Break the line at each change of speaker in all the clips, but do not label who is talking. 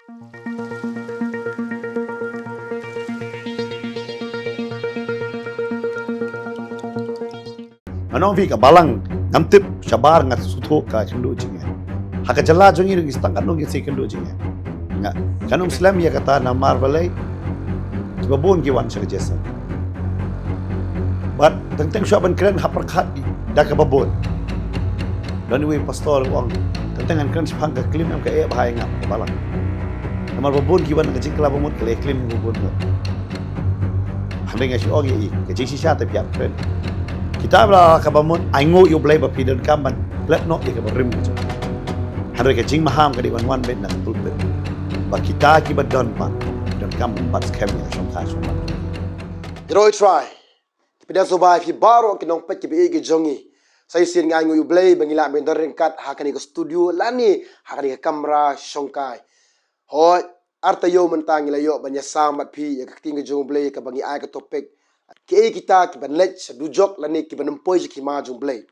Anong vi ka balang namtip shabar ngat sutho ka chundu jinge. Haka jalla jongi ring istang kanong gi sekundu jinge. Nga kanong Islam ya kata namar balai babon ki wan shaka jesa. But tentang syaban keren hapar khat da ka babon. Dan we pastor wang tentang an keren sepang ka klim am ka e bahai ngam ka balang. Namar babon ki wan ka jingkla bamut ka klim babon. Handeng ashi ogi ka jisi sha ta piap keren. Kita bela kabamun aingo yo blai ba pidan kamban let no ye kabarim jo hare ka jing maham ka di wan bet na tulbe ba kita ki badon pa dan kam pat skem ya shom kha shom
Roy try pida sobai fi baro ki nong pet ki be ki jongi sai sin ngai ngu blai bangila ben dorin kat hakani ko studio lani hakani ka kamera shongkai ho arta yo mentang ila yo banya samat pi ya ka tinga jong blai ka bangi ai ka topik ke kita ki ban lech dujok lani ki ban empoi ki ma jong blai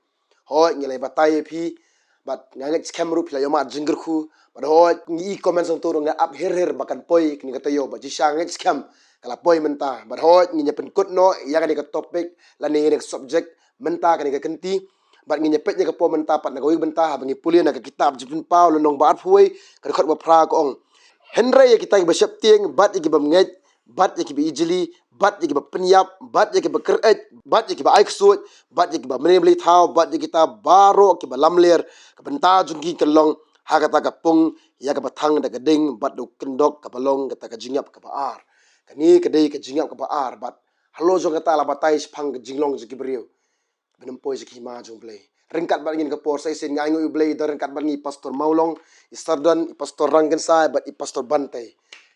ho ngilai batai pi bat ngangek camera pi la yo ma jingger khu bat ho ngi comment song toro nga up her bakan poi ki ngata yo ba ji sang ngek scam kala poi menta bat ho ngi nyepen kut no ya ka ka topik lani ngi subject menta ka ka kenti bat ngi nyepet ka po menta pat na ko menta ha bangi pulian ka kitab jipun paul nong bat huai ka khot ba pra ko ong henry ya kita ba syap tieng bat ki bam nget bat ki bi ijli bat ki ba penyap bat ki ba keret bat ki ba aiksut bat ki ba menebli thau bat ki ta baro ki ba lamler ka benta jungi kelong ha kata ka pung ya ka bathang da gading bat do kendok ka balong kata ka jingap ka ba ar kani kadai ka jingap ka ba ar bat halo jo kata la batai phang ka jinglong ji brio benempoi ji ma jong play ringkat bat ngin ka por sai sin ngai ngui play dar ringkat bat ngi pastor maulong istardan pastor ranggen sai bat i pastor bantai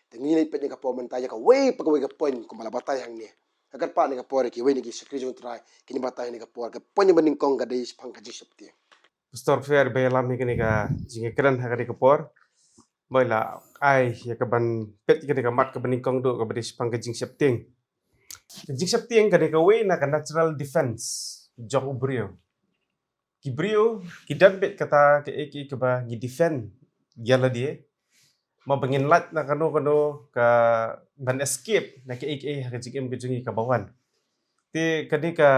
tengi ni pet ni ka po mentaya ka we pa ka point ko mala batay hang ni agar pa ni ka por ki we ni ki sekri jong try kini batay ni ka por ka point bening kong ka dei phang ka ji septi
Pastor fair belam ni kini ka jinge keren ha kani ka por baila ai ya ka ban pet kini ka mat ka bening kong do ka bedi pang ka jing septing kani ka we na ka natural defense jong ubrio ki brio ki dan bet kata ke eki ka ba gi defend yala dia ma bangin lat na kano ka ban escape na ke eki ha ka jing em ka jungi ka bawan te kani ka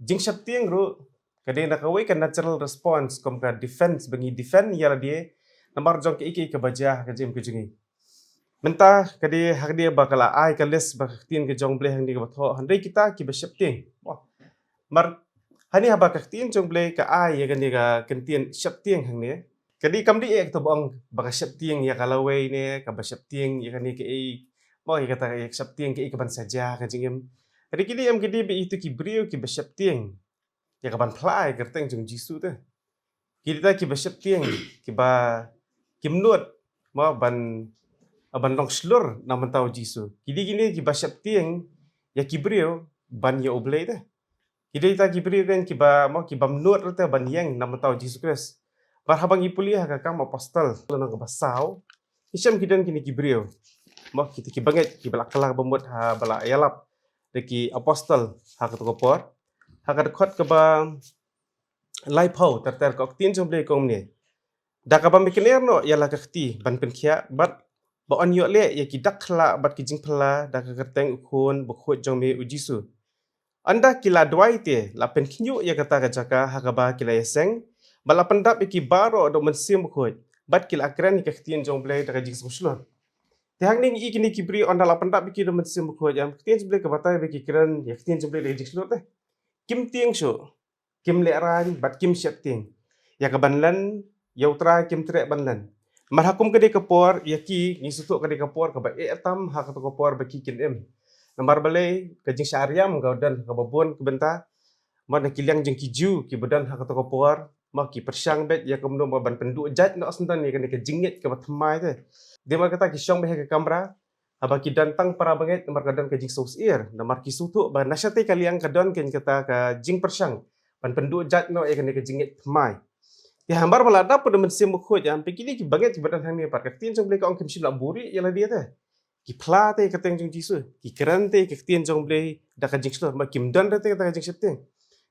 jing septing ru kadi nak away kan natural response kom ka defense bangi defend yala dia namar jong ke iki ka baja ka jem ke jungi menta kadi hak dia bakala ai ka les baktin ke jong bleh hang dia ka tho handai kita ki ba shapting mar hani ha baktin jong bleh ka ai ya kan dia ka kentien shapting hang dia kadi kam di ek to bang baka shapting ya kalau way ne ka ba shapting ya kan ke ai mo ya kata ek shapting ke ik ban saja ka jingem kadi kini em kidi bi itu ki brio ki ba shapting ya kaban plai kerteng jong jisu te kita ki besep tieng ki ba kim nut ma ban long slur na mentau jisu kidi gini ki besep tieng ya ki brio ban ya oblei te kidi ta ki brio kan ki ba ki bam nut te ban yang na mentau jisu kres bar habang ipulia ka kam apostel na ka basau isam kidan kini ki brio ma kita ki banget ki balak kala bamut ha bala yalap de ki apostel ha ka to por hakat khot ke ba lai phau ter ko tin jom le kom ne da ka ba mikner no ya la ka khti ban pen khia bat ba on yo le ya ki dak khla bat ki jing phla da ka kerteng khon bo khot jong me ujisu anda kila dwai te la pen khnyu ya kata ka jaka ha ka ba kila yeseng bala pendap ki baro do men sim khot bat kila akran ki khtin jong le da ka jing smuslon te hang ning i kini ki bri on da la pendap ki do men sim khot jam khtin jom le ka batai be ki kran ya khtin jom le da jing slot te kim tieng shu kim le ran bat kim syap tieng ya ka banlan yau tra kim tre banlan mar hakum ka de ka por ya ki ni sutu ka de ka por ka ba e atam ha ka to ka por ba ki kin em nambar bale ka jing syariam ga dan ka babon ka benta mar na kilyang jing ki ju ki badan ha ka to ka por ma ki persyang bet ya ka mno ba ban pendu jat no asentan ni ka jingit ka ba thamai te de mar kata ki syong be ka kamera aba ki dantang para banget nomor kadon ke jing sos ir nomor ki sutu ba nasyate kaliang kadon ken kata ka jing persyang pan pendu jat no e ken ke jingit mai ya hambar bala da pada men sim kho jam pikini ki banget badan hang ni par ka tin jong ble ka ong kim sim la buri yala dia te ki pla te ka teng jong jisu ki kran te ka tin jong ble da ka jing slot ma kim dan te ka jing septing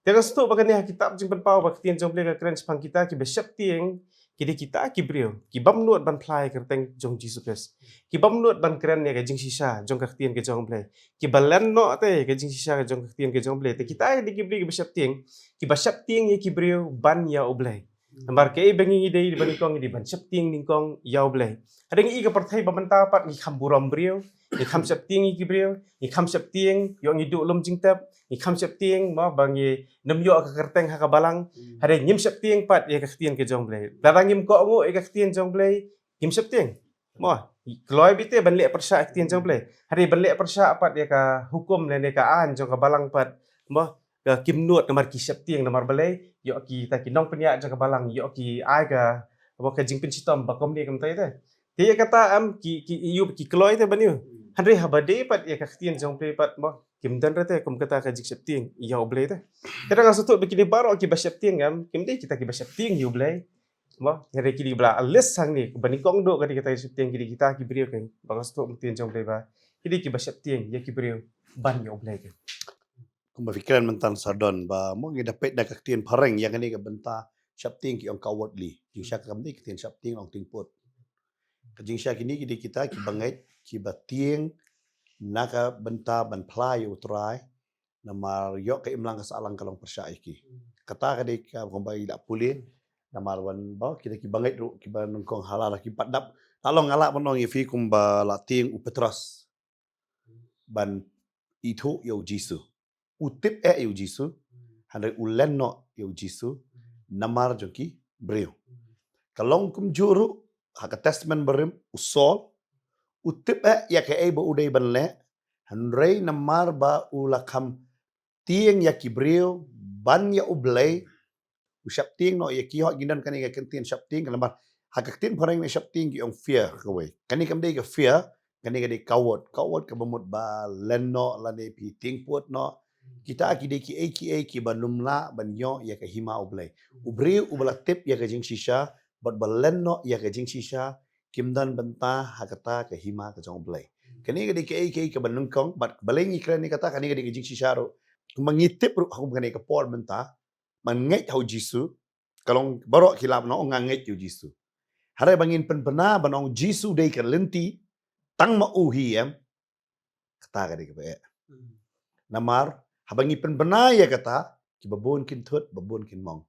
te ka stu ba kan ya kitab jing pen pau ba tin jong ble ka kran spang kita ki be septing kidi kita ki brio ki bam nuot ban plai kerteng jong Jesus Christ ki bam nuot ban kren ne ka jing sisa jong ka tien ke jong play ki balen no te ka jing sisa ka jong ka tien ke jong play te kita di ki bri ki basap tieng ki basap tieng ye ki brio ban ya oblay nambar ke bengi ide di ban kong di ban sap tieng ning kong ya oblay ada ngi ka partai babanta pat ngi kamburam brio ni kam sap tieng ki brio ni kam sap tieng yo ngi du lom jing tap ni kam sap tieng ma bangi nam yo ka kerteng ha ka balang hari nyim sap tieng pat ye ka tien ke jong play darang nyim ko ngo ye ka tien jong play nyim sap tieng mo kloi bite ban le persa tien jong play hari ban le persa pat ye ka hukum le ne ka an jong ka balang pat mo ka kim nuot namar ki sap tieng namar balai yo ki ta ki nong penya jong ka balang yo ki ai ka bo ka jing pin sitom ba kom ni kam tai te te ye kata am ki yu ki kloi te ban yu hari habade pat ye ka tien jong play pat mo kim dan rete kum kata ka jing sap tieng ya oblay te kadang asutuk begini baru ki basap tieng am kim dei kita ki basap tieng yu oblay mo hari kili bla alis sang ni bani kong do kadi kita sap tieng kidi kita ki brio kan bagas tuk tien jong play ba kidi ki basap tieng ya ki brio ban ya oblay kan
Kung berfikiran mentan sadon ba mo ngi dapat dak tien pareng yang ini ka benta sap tieng ki ong kawat li jing syak kam ni tien sap tieng ong ting pot ka jing syak ini kidi kita ki bangai ki batieng naka benta ban plai utrai namar yo ka imlang ka saalang kalong persya iki kata ka di ka kombai dak pulih namar wan ba kita ki bangai ru ki ban kong halala ki padap talong ngala monong ye fi kumba la tieng upetras ban itu yo jisu utip yo jisu hande ulenno yo jisu namar joki breu kalong kum juru haka testament berim usol utip ya ke bo udai ban le handrei namar ba ulakam tieng ya kibreu ban ya ublay usap tieng no ya ki hot ginan kani ka kentien sap tieng namar haka tin pareng ni sap tieng ki ong fear kawe kani kam dei ka fear kani ka dei kawot ka bamut ba lenno la ne pi ting puot no kita ki dei ki banumla ban yo ya ka hima ublay ubreu ubla tip ya ka jing shisha bat balenno ya ka jing shisha kimdan benta hakata ka hima ka jong ublay kani ka dei ka banungkong bat balengi kran ni kata kani ka dei ka jing shisha ro mangitip ru aku kani ka por benta manget hau jisu kalong barok kilap no nganget yu jisu hare bangin penpena banong jisu dei ka lenti tang ma uhi em kata ka dei ka be namar habangi penpena ya kata ki babon kin thut babon kin mong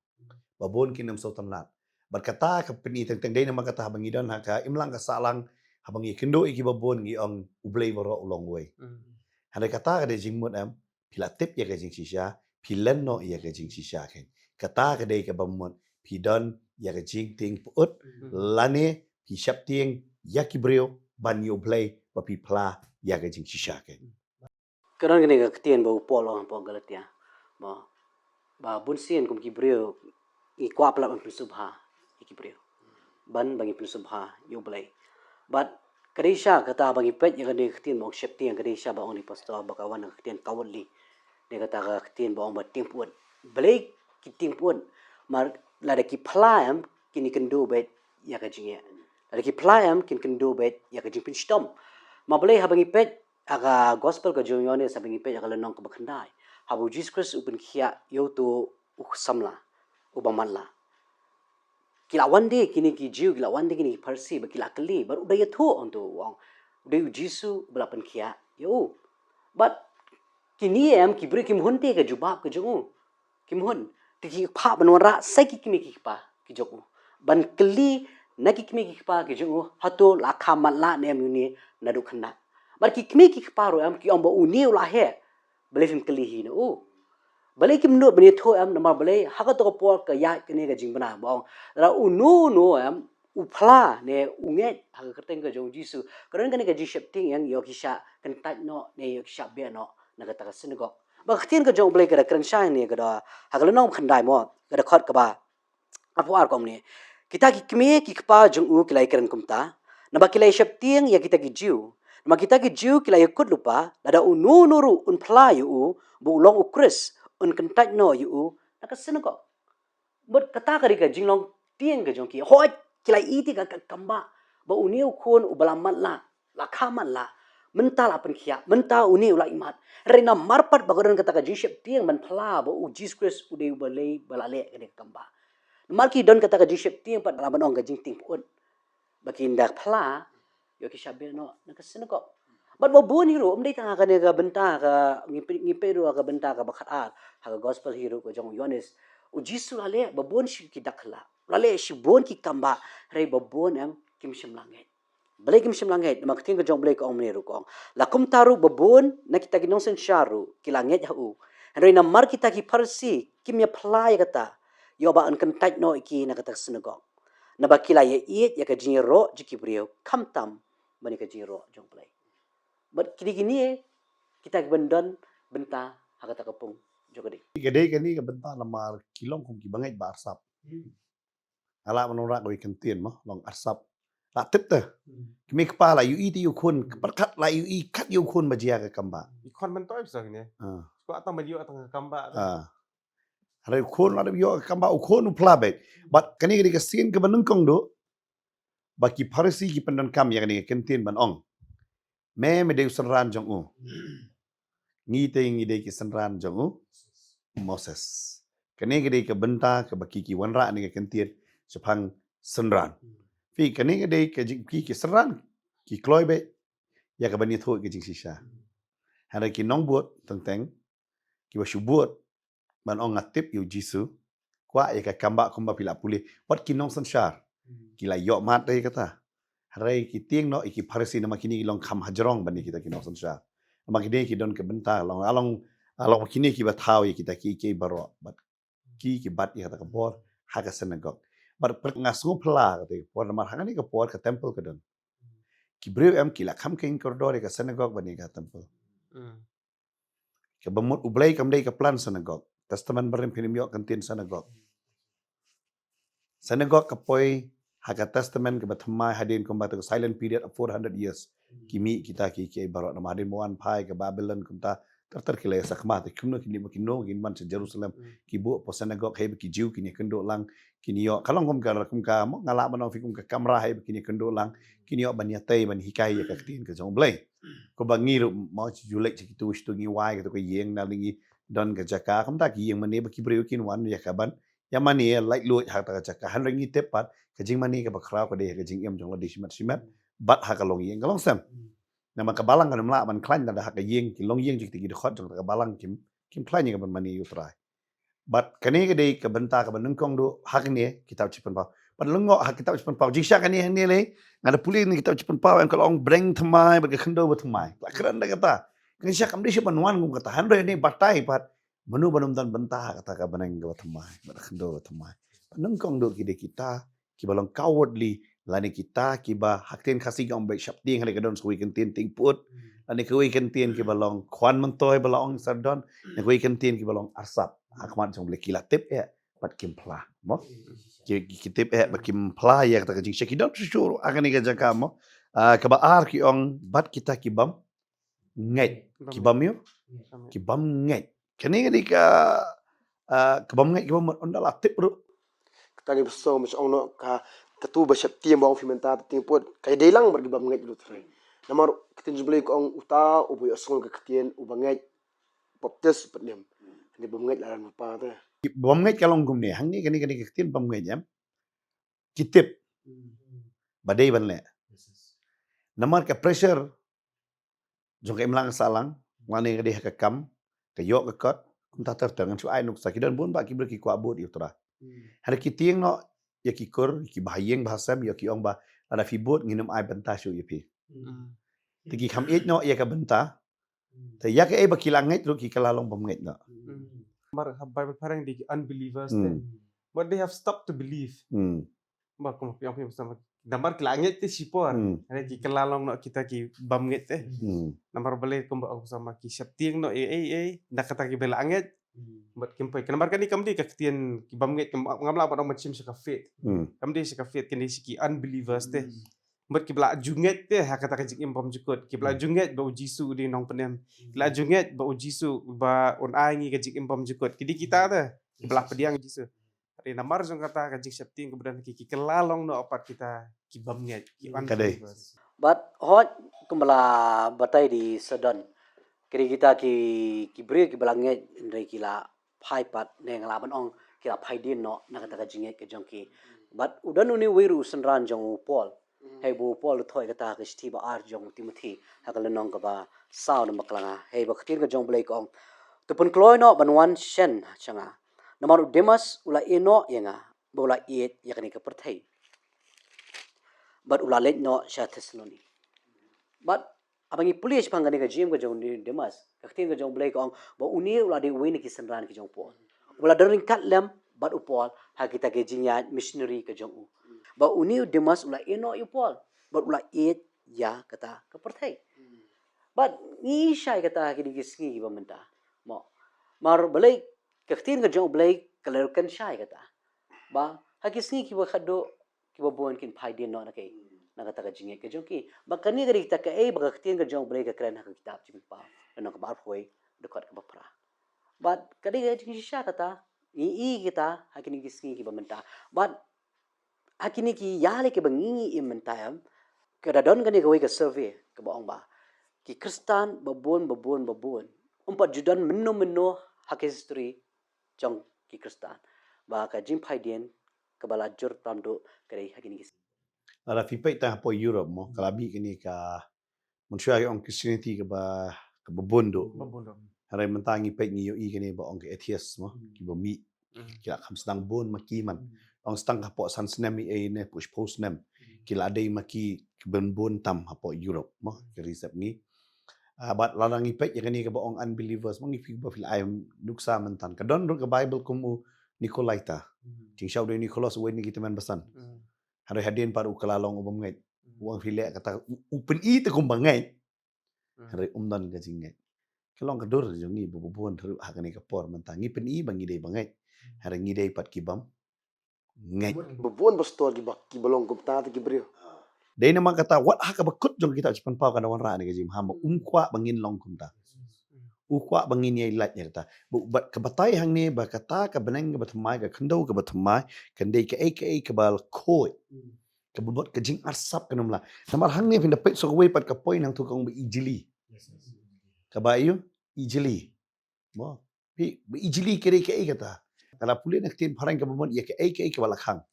babon kin nam so tamlat berkata ka peni teng dei nama kata habangi don haka imlang ka salang habangi kendo iki babon ngi ong ublei baro ulong we hare kata ka dei jingmut em pilatip ya ka jing shisha pilen no ya ka jing shisha ken kata ka dei ka bamut pidon ya ka jing ting put lane pi sap tieng ya ki breu ban yo play ba pi pla ya ka jing shisha ken
Karon gani ka ketien ba upolo ang po Galatia. Ba bunsin kum kibreo i kwa pala ang subha i kibreo. Ban bangi subha yo blay. But kadisha kata bangi pet ya gani ketien mo septi yang kadisha ba oni pastor ba kawan ang ketien kawali. Ne kata ka ketien ba ong ba timpuan. Blay ki timpuan mar lada ki playam kini kendo bet ya ka jingya. Lada ki playam kin kendo bet ya ka jingpin stom. Ma blay habangi pet aga gospel ka jongone sa bangipe aga lenong ka bakhandai habu Jesus Christ upin khia yo to samla ubamanla kila wande kini ki jiu kila wande kini parsi ba kila kali bar udaya thu onto wang udai jisu belapan khia yo but kini em ki bre kim honte ka jubab ka jongu kim hon ti pha banwara sai ki kimi ki pa ki joku ban kali na ki kimi ki pa ki jongu hato la khamat la nem ni na du khanda bar ki kimi ki paro am ki ombo uni la he bale fim kali hi no bale kim no bani tho am namar bale haga to por ka ya kini ga jingbana bong ra unu no am upla ne unget haga kerteng ga jong jisu karon kani ga jishap ting yang yo kisha kan tat no ne yo kisha be no na ga ta sinago ba khtin ga jong bale ga kran sha ne ga haga no khandai mo ga khot ka ba apu ar kom ne kita ki kimi ki pa jong u kilai kran kumta na ba kilai shap ting ya kita ki jiu ma kita ki jiu kila yakut lupa lada unu nuru un pla yu bu long ukris un kentat no yu naka sinago but kata kari ka jinglong tieng ka jongki hoi kila iti ka kamba ba uniu khon ubalamat la khaman la menta la pen khia menta uniu la imat rena marpat bagaran kata ka jishep tieng man pla ba u Jesus Christ ude balai balale ka kamba Mar ki don kata ka jing ship tiang pat laban ong ka jing ting pun. Baki ndak pla yo ki shabe no nak sinagog. But babon hero umdai tanga ka nega benta ka ngiperu ka benta ka bakat ar ha gospel hero ko jong Yohanes ujisu lale babon shi ki dakla lale shi bon ki kamba rei babon ang kim shim langet balai kim shim langet mak ting ko jong balai ko om neru ko la kum taru babon na kita ki nongsen sharu ki langet hu rei na mar kita ki parsi kim ya play kata yo ba an kan tait no iki na kata sinagog na bakila ye iet ya ka jinro jiki brio kam tam bani ka jinro jong balai but kini kita bendon benta hakata kapung jogade.
Gede kani ka benta lamar kilong kum ki bangai ba arsap. Ala menora ko ikan tien mo long arsap. La tip te. Kami kepala yu iti yu kun perkat la yu i kat yu kun bajia ka kamba.
Ikon mentoi besar ni. Ko atang baju atang kamba.
Ada kun ada yo kamba ukun uplabe. But kani kani ka sin ka banungkong do. Baki parisi ki pendan kam ya kani kentien ban ong. Me de senran jong u. Ngi de ki senran jong u. Moses. Kani gede ke benta ke baki ki wanra ni ke kentien sepang senran. Fi kani gede ke ki senran ki kloy be ya ke bani tho ke jing sisa. Hara ki nong buat tenteng ki wa buat ban ong ngatip yu jisu kwa ya ke kamba kumba pila pulih wat ki nong sensyar. Ki la yok mat dei kata. Hara ki tieng no iki parisi nama kini long kam hajrong bani kita ki nong sensyar. Nama kini ki don ke benta long along kini ki batau ya kita ki baro bat ki bat ya kata kapor haga senagog bat ngasu pla kata por namar hangani ka por ka temple ka don ki breu em ki la kam king koridor ka senagog bani ka temple ka bamut ublai kam dei ka plan senagog testament berim pinim yok kantin senagog ka poi haga testament ka batmai hadin kom bat silent period of 400 years kimi kita ki baro namar hadin moan pai ka babylon kumta terkilai sakmat kumno kini makino gin man se Jerusalem kibu po synagogue hay ki jiu kini kendo lang kini yo kalong kum ka mo ngala manong fikum ka kamera hay kini kendo lang kini yo bania tay ban hikai ya kaktin ka jong blay ko bangiru mo julek kitu stu ngi wai ka yeng na lingi don ka jaka kam ta ki yeng mani ba kibreu kin wan ya kaban ya mani like lu ha ta jaka han ringi tepat ka jing mani ka bakra ko de ka jing em jong lo di simat bat ha ka long yeng kalong sam nama kabalang kan mla man klan da hak yeng ki long yeng jik ti khot jong kabalang kim klan ni ban mani utrai but kani ke dei ka benta ka banung kong do hak ni kitab cipen pau pan lengo hak kitab cipen pau jik sya kan ni le ngada puli ni kitab cipen pau yang kalong breng thamai ba khendo ba thamai la kran da kata kan sya kam di sya banwan ngum kata han re ni batai pat menu banum dan benta kata ka banang ba thamai ba khendo ba thamai panung kong do ki de kita ki balong cowardly lani kita kiba hakten khasi gong be shap ting hale kadon sui kentin ting put lani kui kentin ki balong kwan mentoy balong sardon ne kui kentin ki balong asap akman jong ble kila tip ya pat kim pla mo ki tip ya pat kim pla ya kata jing shakidon shuru akani ga jaka mo ka ba ar ki ong bat kita ki bam ngai ki bam yo ki bam ngai kani ga ka bam ngai ki bam ondala tip ru
Kani beso mas ono ka ketu ba shap tiang bang fimenta tiang pot kay delang bar gibam ngai lu tre namar kitin jublay ko ang uta uboy asol ka kitien ubangai poptes patnem ni bam ngai laran pa ta
bom ngai kalong gum ne hang ni kani kitin bom ngai jam kitip badai ban le namar ka pressure jong ka imlang salang ngani ka ka kam ka yok ka kot kum ta ter tangan chu ai nuk sakidan bun ba ki ber ki kwa bot yutra har ki tieng no ya ki kur ki bahayeng bahasam ya ki ong ba ada fibot nginum ai benta shu ya pi tigi kham it no ya ka benta te ya ka e ba kilang ngai ru ki kalalong bom ngai no
Mar Bible parang di unbelievers but they have stopped to believe. Ba kum yang sama namar kelangit te sipor. Ada ki kelalong no kita ki bam nget te. Namar balik kum sama ki septieng no nak kata ki belangit. But kimpai kenamar kan ni kamdi ka kitien ki bam nget ngamla pa macam sa faith. Kamdi sa faith kan di ki unbelievers te. But ki bla junget te ha kata ka jik impom jukut ki bla junget ba jisu di nong penem. Bla junget ba jisu ba on ai ngi ka jik impom jukut. Kidi kita te ki bla pediang jisu. Ari namar jong kata ka jik septieng kemudian ki kelalong no apat kita ki bam nget ki unbelievers.
But hot kumbala batai di Sudan. Kiri kita ki beri ki balanget ndai kila pai pat ne ngalaban ong kira phaidin no na kata ka jinge ke jongki but udan uni wiru senran jong Paul hei bu Paul thoi kata ka sti ba ar jong Timothy hakal nong ka ba sao na maklanga hei ba khatin ka jong blai kong tu pun kloi no banwan shen changa namar Demas ula eno yenga bola iet yakni ka perthai but ula let no sha Thessaloni but abangi pulis pangani ka jim ka jong Demas ka khatin ka jong blai kong ba uni ula de win ki senran ki jong Paul ula daring kat lem bat upol ha kita ke jinya missionary ke jong u ba uni Demas ula eno yu Paul bat ula it ya kata ke perthai but ni syai kata ki digisngi ba menta mo mar balai ke khatin ka jong blai kalerkan syai kata ba ha kisngi ki ba khado ki ba bon kin phai din no na kai na kata ka jinge ke jong ki ba kani gari ta ka e ba khatin ka jong blai ka kran ha kitab jim pa na ka bar phoi dekat ka ba pra but kadi ga jingi sya kata i kita hakini kisngi ki bamenta but hakini ki yale ke bangi immentayam kada don gani gawai ka survey ke baong ba ki kristan babon umpat judan menno hak history jong ki kristan ba ka jim phaidien ke balajur tamdo kare hakini kis
Ala fipai tah po Europe mo kalabi kini ka manusia yang Christianity ke bondo. Harai mentangi pek ngi yo i kini ba ong ke atheist mo ki bo mi kila kham sedang bon maki man ong stang ka po san snam i ne push post nem kila dei maki bon tam ha po Europe mo ke resep ni but lalang i pek kini ke ba ong unbelievers mo ngi fi ba fil ayam duksa mentan ka don ke Bible kumu Nicolaita ting shau de Nicholas wen ni kita man basan harai hadin paru kalalong ubam ngai wang file kata upen i te kumbangai harai umdan ka jingai kelong kedur jongi bubuan teru hakani kapor mentangi peni bangi dei bangai harangi dei pat kibam ngai
Bebon pastor ki bakki balong kumta ki brio.
dei nama kata wat haka bakut jong kita cepan pau kana wan ra ni gajim hamba umkwa bangin long kumta ukwa bangin yai lat ya kata bat kebatai hang ni ba kata ka beneng ka batmai ka khandau ka batmai kandei ka ai ka bal khoi ka bubot ka jing arsap kanumla namar hang ni pinda pet so we pat ka point hang tu kong bi ijili ka bayu ijili mo pi ijili kere ke ai kata kala pulin nak tin parang ka bomon ya ke ai ka balakhang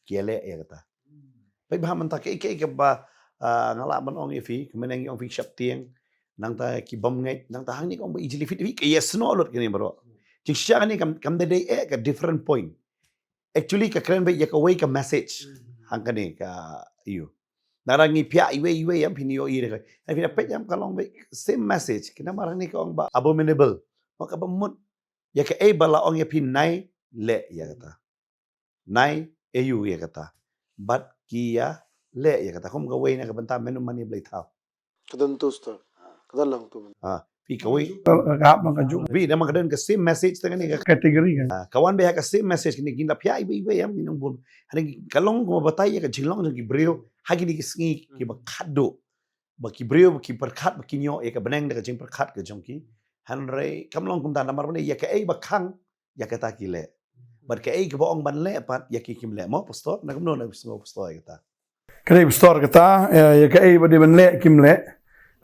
kiale ya kata pai baham ta ke ke ba ngala ban ong ifi kemeneng ong fi shap tieng nang ta ki bom ngai nang ta hang ni ong ba ijili fit ke yes no lot kini bro jing sya ni kam de ka different point actually ka kren ba ya ka way ka message hang kani ka you narangi pia iwe yang pinio ire kai pina pet yang kalong be same message kina marang ni kong ba abominable maka bamut ya ke bala ong ya pin nai le ya kata nai eu ya kata bat kia le ya kata kom gawe na ka banta menu mani blai thau
Kadon tu stor. Kadon lang tu.
pi gawe
Gap maka juk
bi na makadan ka same message tangan ni ka
kategori kan.
kawan be ka same message kini ginda pia iwe yang minung bun haning kalong ko batai ya ka jilong ki brio hagi ni kisngi ki bakado baki brio baki perkat baki nyo ya ka beneng ka jing perkat ka jongki hanre kamlong kum tan namar bane ya ka bakang ya ka ta kile bar ka ka boong ban le pat ya ki kim le mo pastor na kumno na bisngo pastor ya ta
Kare bestor kata ya ka ai bade ban le kim le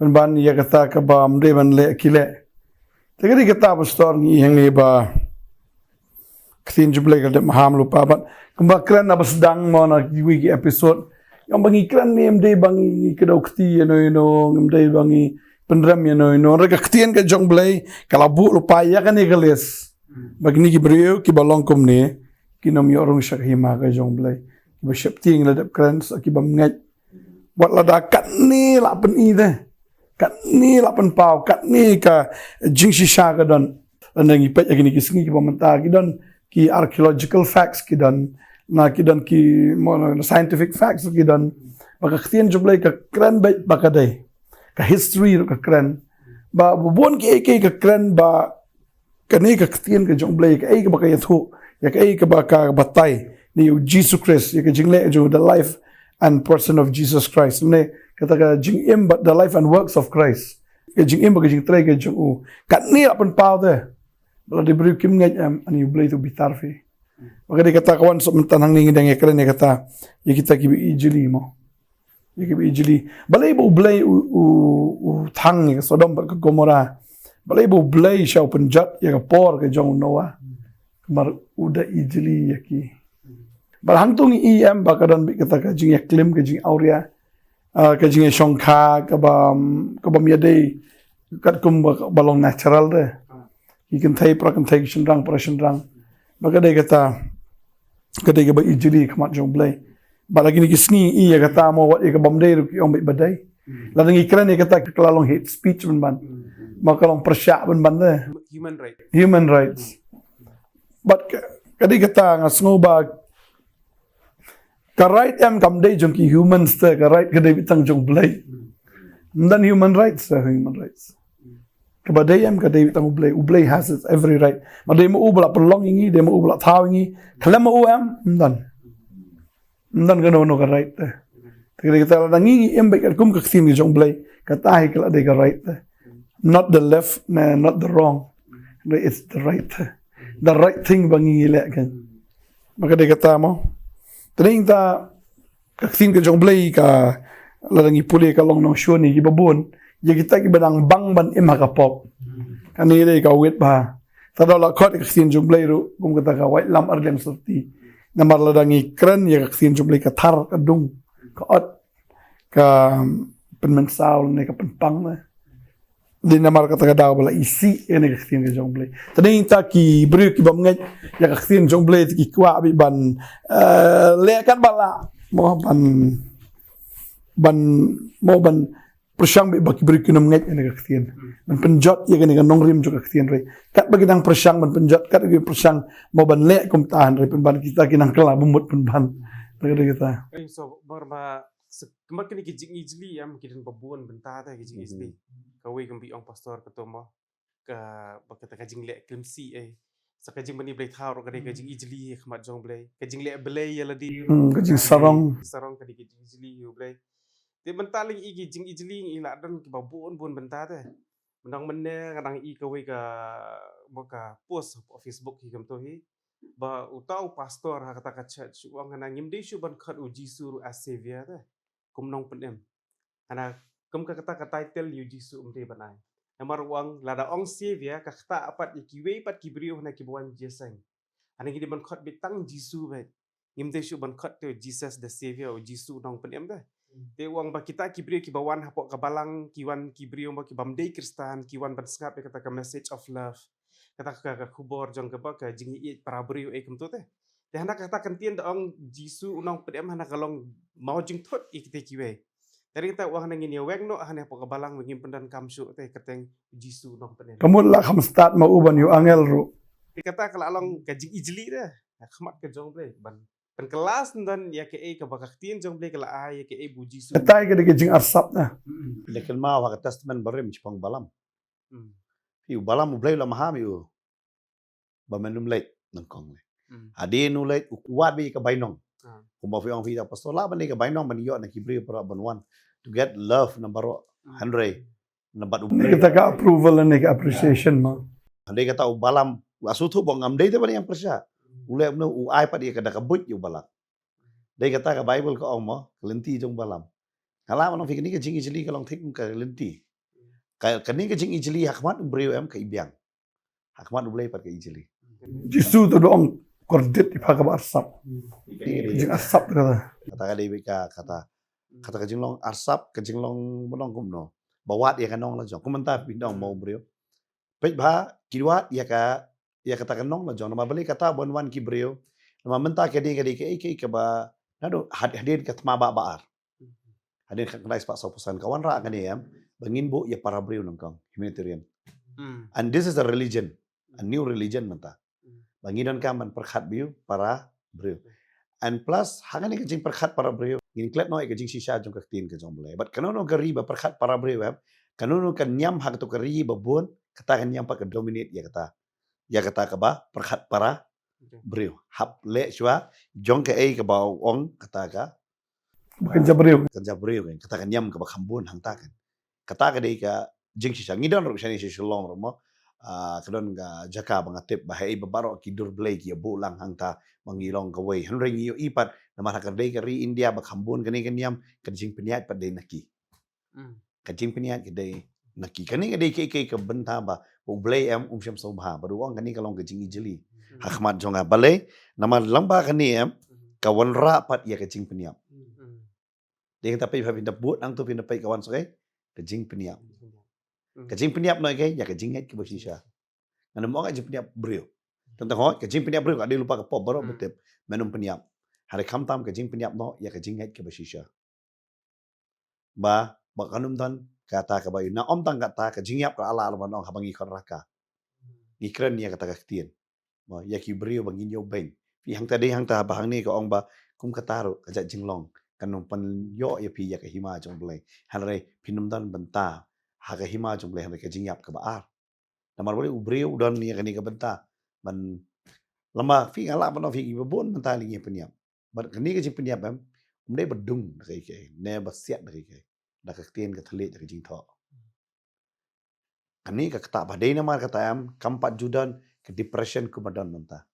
ban ya kata ka ba mde ban le kile. Tegari kata bestor ni hang ni ba ktin juble ka de maham lupa bat kembakran na basdang mo na wiki episode yang bangi kran ni mde bangi kedau kti no mde bangi pendram no rega ktien ka jong blai kala bu lupa ya kan ni geles bagni ki brio ki balong kum ni ki nom yorong shakhima ka jong blai ki ba shep ting la dep kran ki bam ngai wat la da kat ni la pen i de kat ni la pen pau kat ni ka jing shisha ka don nang ipet ya ki singi ki pamenta ki don ki archaeological facts ki don na ki don ki scientific facts ki don baka ktien jong blai ka kran ba baka dai ka history ka kran ba bon ki ka kran ba kani ka ktien ka jong blai ka ai ka baka yathu ya ka ai ka baka batai ni Jesus Christ ya ka jingle jo the life and person of Jesus Christ ne kata ka jing im but the life and works of Christ ka jing im ba ka jing trai ka jong u kat ni apan pau de bala diberi kim ngai an you blai to bitarfi maka dia kata kawan sok mentanang ni ngidang ya keren ya kata ya kita ki ijili mo ya ki ijili balai bu blai u thang ni Sodom ka Gomora balai bu blai shau penjat ya ka por ka jong Noah Kemar udah ijli yaki. Balhantung em bakadan bi kata kajing yaklim kajing auria kajing shongka kabam yadei kat kum balong natural deh. Ikan thai prakan thai shendrang prashendrang. Maka dia kata kadai ka ba ijli kamat jong blai. Balagi ni kisni iya kata mau wat ka bamdai ru ki om badai. Ladang ikran ni kata kelalong hate speech ban. Maka long persyak ban deh.
Human rights.
But kadai kata ngasngo ba ka right em kam dai jong ki humans te ka right kadai bitang jong blai. Dan human rights. Kabadai em kadai bitang ublai has its every right. Madai mo ubla pelong ingi, dai mo ubla thaw ingi. Kalam mo em dan gano no ka right te. Kadai kata dangi em baik kum ka ksin ki jong blai kata hai kala dai ka right te. Not the left, not the wrong. It's the right. The right thing bangi le kan. Maka dia kata mo. Tading ta kaksin ka jong blai ka ladangi puli ka long nong shoni ki babun. Ya kita ki benang bang ban im hakapop. Kani dai ka wit ba. Tada la khot kaksin jong blai ru kum kata ka white lam ardem serti. Namar ladangi kren ya kaksin jong blai ka thar ka dung ka ot ka penmensal ne ka penpang ne. Di namar kata ka daw bala isi ene kaksin ka jong blai. Tading ta ki bru ki bam ngai ya kaksin jong blai ki kwa bi ban le kan bala mo ban persyang bi baki beri kunam ngai ene kaksin. Man penjot ya kene nong rim jo kaksin re. Kat bagi nang persyang man penjot kat bagi persyang mo ban le kum tahan re ban kita kinang kala bumut ban. Tagad kita.
So barba kemat kini kijing ijli am kidan babuan benta ta kijing ijli. Kawai kambi ong pastor katomo ka bakata kajing le klimsi sa kajing bani blai thar ka kajing ijli kemat jong blai kajing le blai ya ladi
Kajing sarong
kadi kajing ijli yu blai te benta ling i kajing ijli ila dan ki babuan bun benta ta menang menne kadang i kawai ka boka post auf Facebook hi kam to hi ba utau pastor ha kata ka church wang na ngimde shu ban khat u jisu as savior ta kum nong penem ana kum ka kata ka title yu jisu umde banai amar wang lada ong savior ka kata apat ikiwe pat kibriu na kibuan jesang ana gidi ban khat bitang jisu ba ngimde shu ban khat to jesus the savior o jisu nong penem ta te wang ba kita kibriu ki bawan hapok ka balang kiwan kibriu ba ki bamdei kristan kiwan ban skap kata ka message of love kata ka kubor jong ka ba ka jingi i parabriu kum to te hana kata kantien da ong jisu unong pedem hana kalong mau jing thot ikite kiwe dari kita wah nangin ya weng no hana po kabalang wengin pendan kamsu te kateng jisu nong pedem
kamut la kham start ma uban yu angel ru.
kata kalalong kajing ijli dah khmat ke jong ble ban pen kelas dan ya ke ka bakaktien jong ble kala ya ke bu jisu
Katai ka kajing arsap na.
Lekin ma wa testament barim chpang balam. Yu balam blai la maham yu. Ba menum leit nang kong le. Ade nu leit ukuat bi ka bainong. Kumba fi ong fi da pastor la ban ka bainong ban yo na kibri para ban wan to get love number 100 number
Kita ka approval and ka appreciation ma.
Ade kata u balam asu thu bong am dei te ban yang persya. Ule no u ai pa dia ka da ka but yu balam. Dei kata ka bible ko ong mo kelenti jong balam. Kala man fi ni ka jing ijli ka long thik ka kelenti. Ka ni ka jing ijli hakmat breu em ka ibyang. Hakmat ulai pat ka ijli.
Jisu tu doang kordit ipaga arsap. Kajing arsap kata.
Kata ka dei kata ka jing long arsap ka jing long bonong kumno. Bawat ya kanong la jong. Komentar pindong mau breu. Pej ba kiwat ya kata kanong la jong. Nama beli kata bon wan ki breu. Nama menta ka dei ka ba nado hadir ka tma ba baar. Hadir ka kena ispak sopusan kawan ra kan em bangin bu ya para breu nangkang humanitarian. And this is a religion, a new religion menta. Banginan kaman perkhat biu para breu. And plus hangan ni kajing perkhat para breu. Ngin klet no kajing shisha jong kaktin ka jong boleh. But kanono gari ba perkhat para breu em. Kanono kan nyam hak to kari ba bun kata kan nyam pa ka dominate ya kata. Ya kata ka ba perkhat para breu. Hap le shwa jong ka ka ba ong kata ka
Bukan jabril.
kan jabreu kan kata kan nyam ka ba khambun hang ta kan. Kata ka dei ka jing shisha ngidon ro shani shishalong ro mo. Kadon ga jaka bangatip bahai babaro kidur blay ki bulang hangta mangilong kawai hanring iyo ipat na mahakardai kari India bakhambun kani kanyam kajing peniat padai naki kajing peniat kadai naki kani kadai ke benta ba blay am syam sobha baruang kani kalong kajing ijli Hakmat jonga balai nama lamba kani kawan rapat ya kejing peniap. Dia kata pai pindah buat nang tu pindah pai kawan sekai kejing peniap. Kejing peniap noi kai ya kejing het ke bersisa. Ngan mo kejing peniap brio. Tentang ho kejing peniap brio ada lupa ke pop baru betul menum peniap. Hari kam tam kejing peniap no ya kejing het ke bersisa. Ba kanum dan kata ka bayu na om tang kata kejing yap ka ala ala no habangi raka. Ikran ya kata ketien. Ba ya ki brio bangin yo ben. Yang tadi yang ta bahang ni ka ong ba kum kataru kajak jinglong. Kanong pan yo ya pi ya ka hima jong blai hanre pinum dan benta ha ka hima jong blai hanre ka jingyap ka baar namar boleh ubreu dan ya kani ka benta man lama fi ala man fi ibon benta lingi peniap bar kani ka jing peniap dei bedung kai kai ne basiat kai kai da ka tien ka thale ka jing tho kani ka kata badai namar kata kampat judan ke depression ku badan benta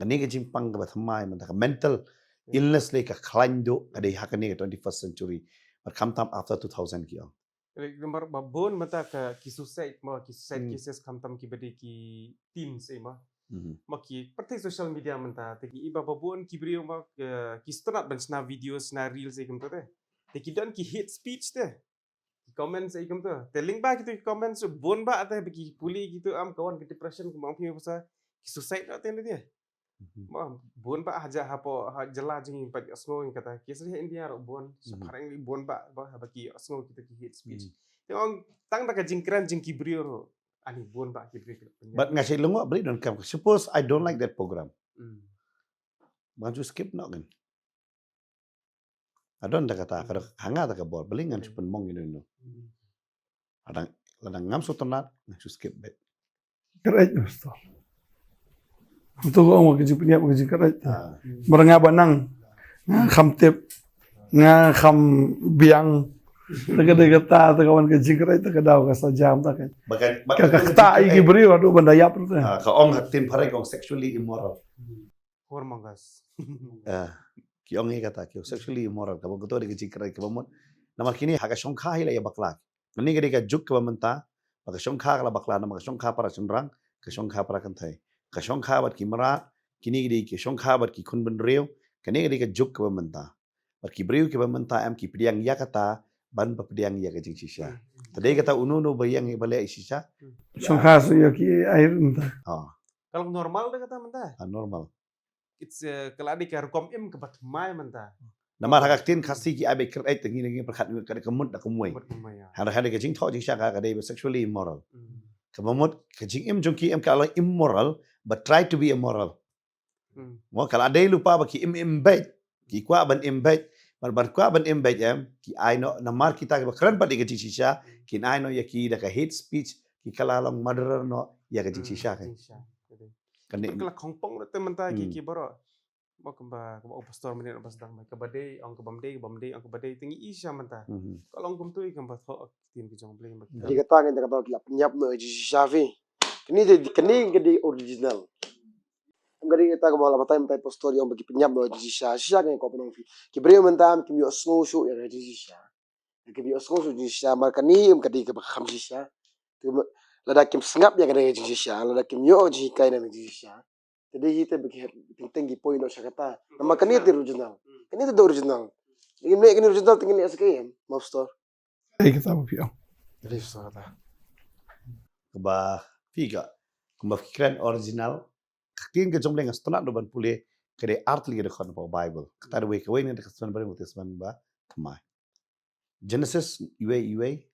kani ka jing pang ka thamai benta ka mental illness like a klando ada hakani 21st century but come tam after 2000 kiyo
Nomor babon mata ka ki suicide cases kam ki bade ki teens ma ki pertai social media menta te ki iba babon ki brio ma ki start ban sna videos na reels e kam te ki dan ki hate speech te comments e kam te link ba ki comments bon ba te ki puli gitu kawan ke depression ku mang pi pasal ki suicide te dia bon ba haja hapo jela jing pa asno kata kisah India ro bon separang ni bon ba baki asno kita ki hate speech tong tang da ka jingkran jing kibrio ro ani bon ba kibrio
but ngasih lungo beli don kam suppose I don't like that program maju skip no kan adon da kata kada hanga da ka bol beli ngan chupen mong ino adang ladang ngam sotonat ngasu skip bet
Kerai Ustaz. Betul ko ang kejing peniap kejing kerai. Merengah banang. Kham tip. Nga kham biang. Taka kata kawan kejing kerai taka daw ka sa jam ta kan. Kata iki beri aduh bandayap tu.
Ka ong haktin pare kong sexually immoral.
hormongas
Ki ong kata ki sexually immoral ka bang de kejing kerai ka bamot. Nama kini haka shongkha hila ya baklak. Nani gede ka juk ka bamenta. Baka shongkha kala bakla nama ka shongkha para chendrang ka shongkha para kantai. Ka shongkha bat ki mara kini gede ki shongkha bat ki kun ben reu kani gede ka juk ka bamenta. Bat ki breu ki bamenta am ki priang ya kata ban papdiang ya kejing sisa. Tadi kata uno bayang balik sisa.
Songkha ya ki air entah.
kalau normal dah kata menta
Normal.
it's kalau adik ka kom im ke bat mai menta
Nama haktin khasi ki abe kerai tengi nengi perkhat ka kemut da kumui.
bat mai ya
Hada kejing tho jing sha ka de sexually immoral. Kemamut kejing im jong ki im kalau immoral but try to be immoral. Mo kalau ada lupa baki im bet ki kwa ban im bet bar kwa ban im bet ki ai no namar kita ke keren padi kejing sisa ki ai no ya ki da ka hate speech ki kala long murderer no ya kejing sisa kan. Kan
kalau kongpong tu menta ki baro mau kemba pastor menit pas dang ke badai ang ke bamde ang ke badai tinggi isya menta kalau ang kumtu ikam bat ho tin ki jong blame
Jadi kata kita kata kita penyap no ji Shafi. Kini gede original. Ngari kita ko mala patay matay pastor yung bagi penyap no ji Shafi. Siya kan ko penong fi. Ki breu mentam ki mi osngo shu ya ji Shafi. Ki mi osngo shu ji Shafi markani im kadi ke kham ji Shafi. Tu lada kim sngap ya kadi ji Shafi. Lada kim yo ji kai na ji Shafi. Jadi kita bagi tinggi poin no syakata. Nama kani itu original. Kani itu original. Ini original tinggi ni askai pastor.
Ay kita piang.
jadi susah
Keba figa keba fikiran original kakin ke jomble ngas tonat do ban pule kede artli de khon po bible kata we ke we ne kasman bare mutisman ba kama Genesis iwe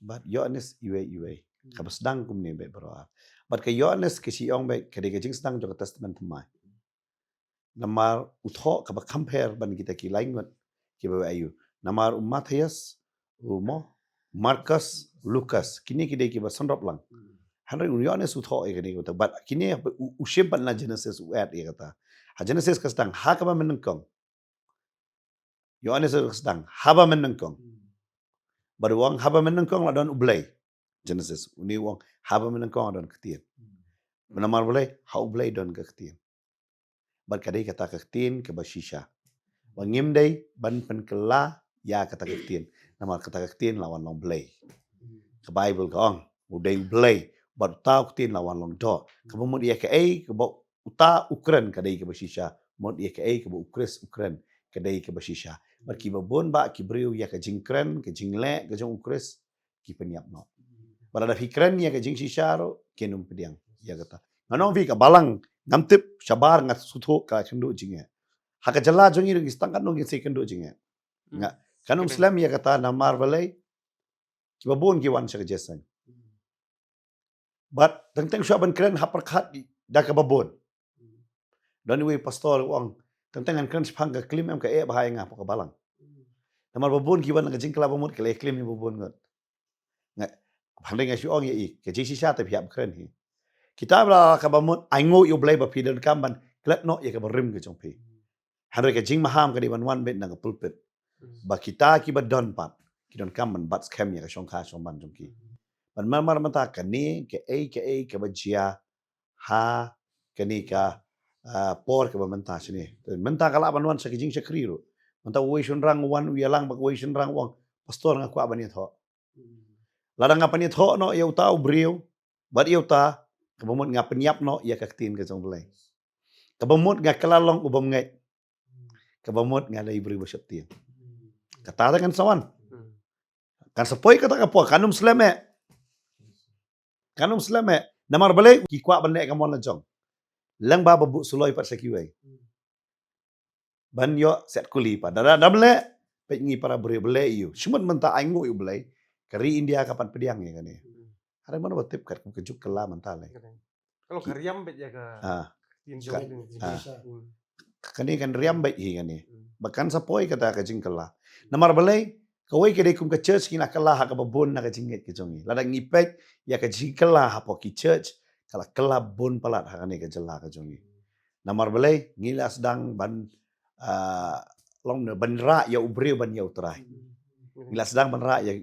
but Yohanes iwe kabas dang kumne be bro but ke Yohanes ke si ong be kede ke jing stang jo testament mai namar utho kaba compare ban kita ki lain mat ke be ayu namar Matthias umo Marcus Lucas kini kide ki ba sonrop lang hanre Yohanes utho e kini kota but kini ushim pan na Genesis uat e kata ha Genesis kastang ha kaba menengkong Yohanes kastang haba menengkong baru wang haba menengkong la don ublay Genesis uni wang haba menengkong don ketien menamar boleh ha ublay don ke ketien bar kadai kata ketien ke bashisha wangim dai ban pen kela ya kata ketien namar kata ketien lawan long blay ke Bible ka ong udai blay But uta kutin lawan long do. Kabamut ia ke ke bo uta Ukraine kadai ke basisha. Mod ia ke bo Ukraine kadai ke basisha. But ki babon ba ki briu ia ke jingkren ke jingle ke jong Ukres ki penyap no. Pada fikran ia ke jing shisha ro kenum pediang ia kata. Nganong vi ka balang ngamtip sabar ngat sutho ka kendu jinge. Haka jala jongi ro istang kan nong se kendu jinge. Nga kanum Islam ia kata namar balai ki babon ki wan sa jesang. But tentang syaban keren haperkat dah ke babon. Dan we pastor wang tentang keren sepang ke klim em ke bahaya ngah ke balang. Namar babon ki wan ke jingkla bamut ke klim ni babon ngot. Nga pandai ngai syong ye ke jisi sha te piap keren hi. Kita bla ka bamut aingo yo blai ba pidan kamban klet no ye ke berim ke jong pi. Handre ke jing maham ke di wan bet na ke pulpit. Ba kita ki ba don pat. Ki don kamban bat scam ye ke syong kha syong ban jong ki. Ban mar mata kani ke ke bajia ha kani ka por ke bamanta sini. Menta kala banwan sa kijing sakri ro. Menta wei shun rang wan wi lang bak wei shun rang wang pastor ngaku abani tho. Ladang ngapani tho no ya utau brio. Bat ya uta kebamut ngapanyap no ya kaktin ke jong belai. Kebamut ngakalalong ubam ngai. Kebamut ngalai brio basyapti. Kata kan sawan. Kan sepoi kata kapo kanum seleme. Kanum seleme namar balai ki kwa bande kamon na jong. Lang ba babu suloi pat sakiwai. Ban yo set kuli pa. Dada damle pet ngi para brio belai yu. Cuma menta aingo yu belai. Kari India kapan pediang ya kan ya. Hari mana batip kat kejuk kela mentale.
Kalau kariam bet ya ke tinjong
Kani kan riam baik hi kan ya. Bahkan sapoi kata ke jingkela. Namar balai kawai ke dekum ke church kina kala ha ke babon na ke jingit ke jongi. Ladang ngipek ya ke jingkela ha po ki church kala kala bon palat ha kan ke jela ke jongi. Namar balai ngila sedang ban long ne banra ya ubrio ban ya utrai. Ngila sedang banra ya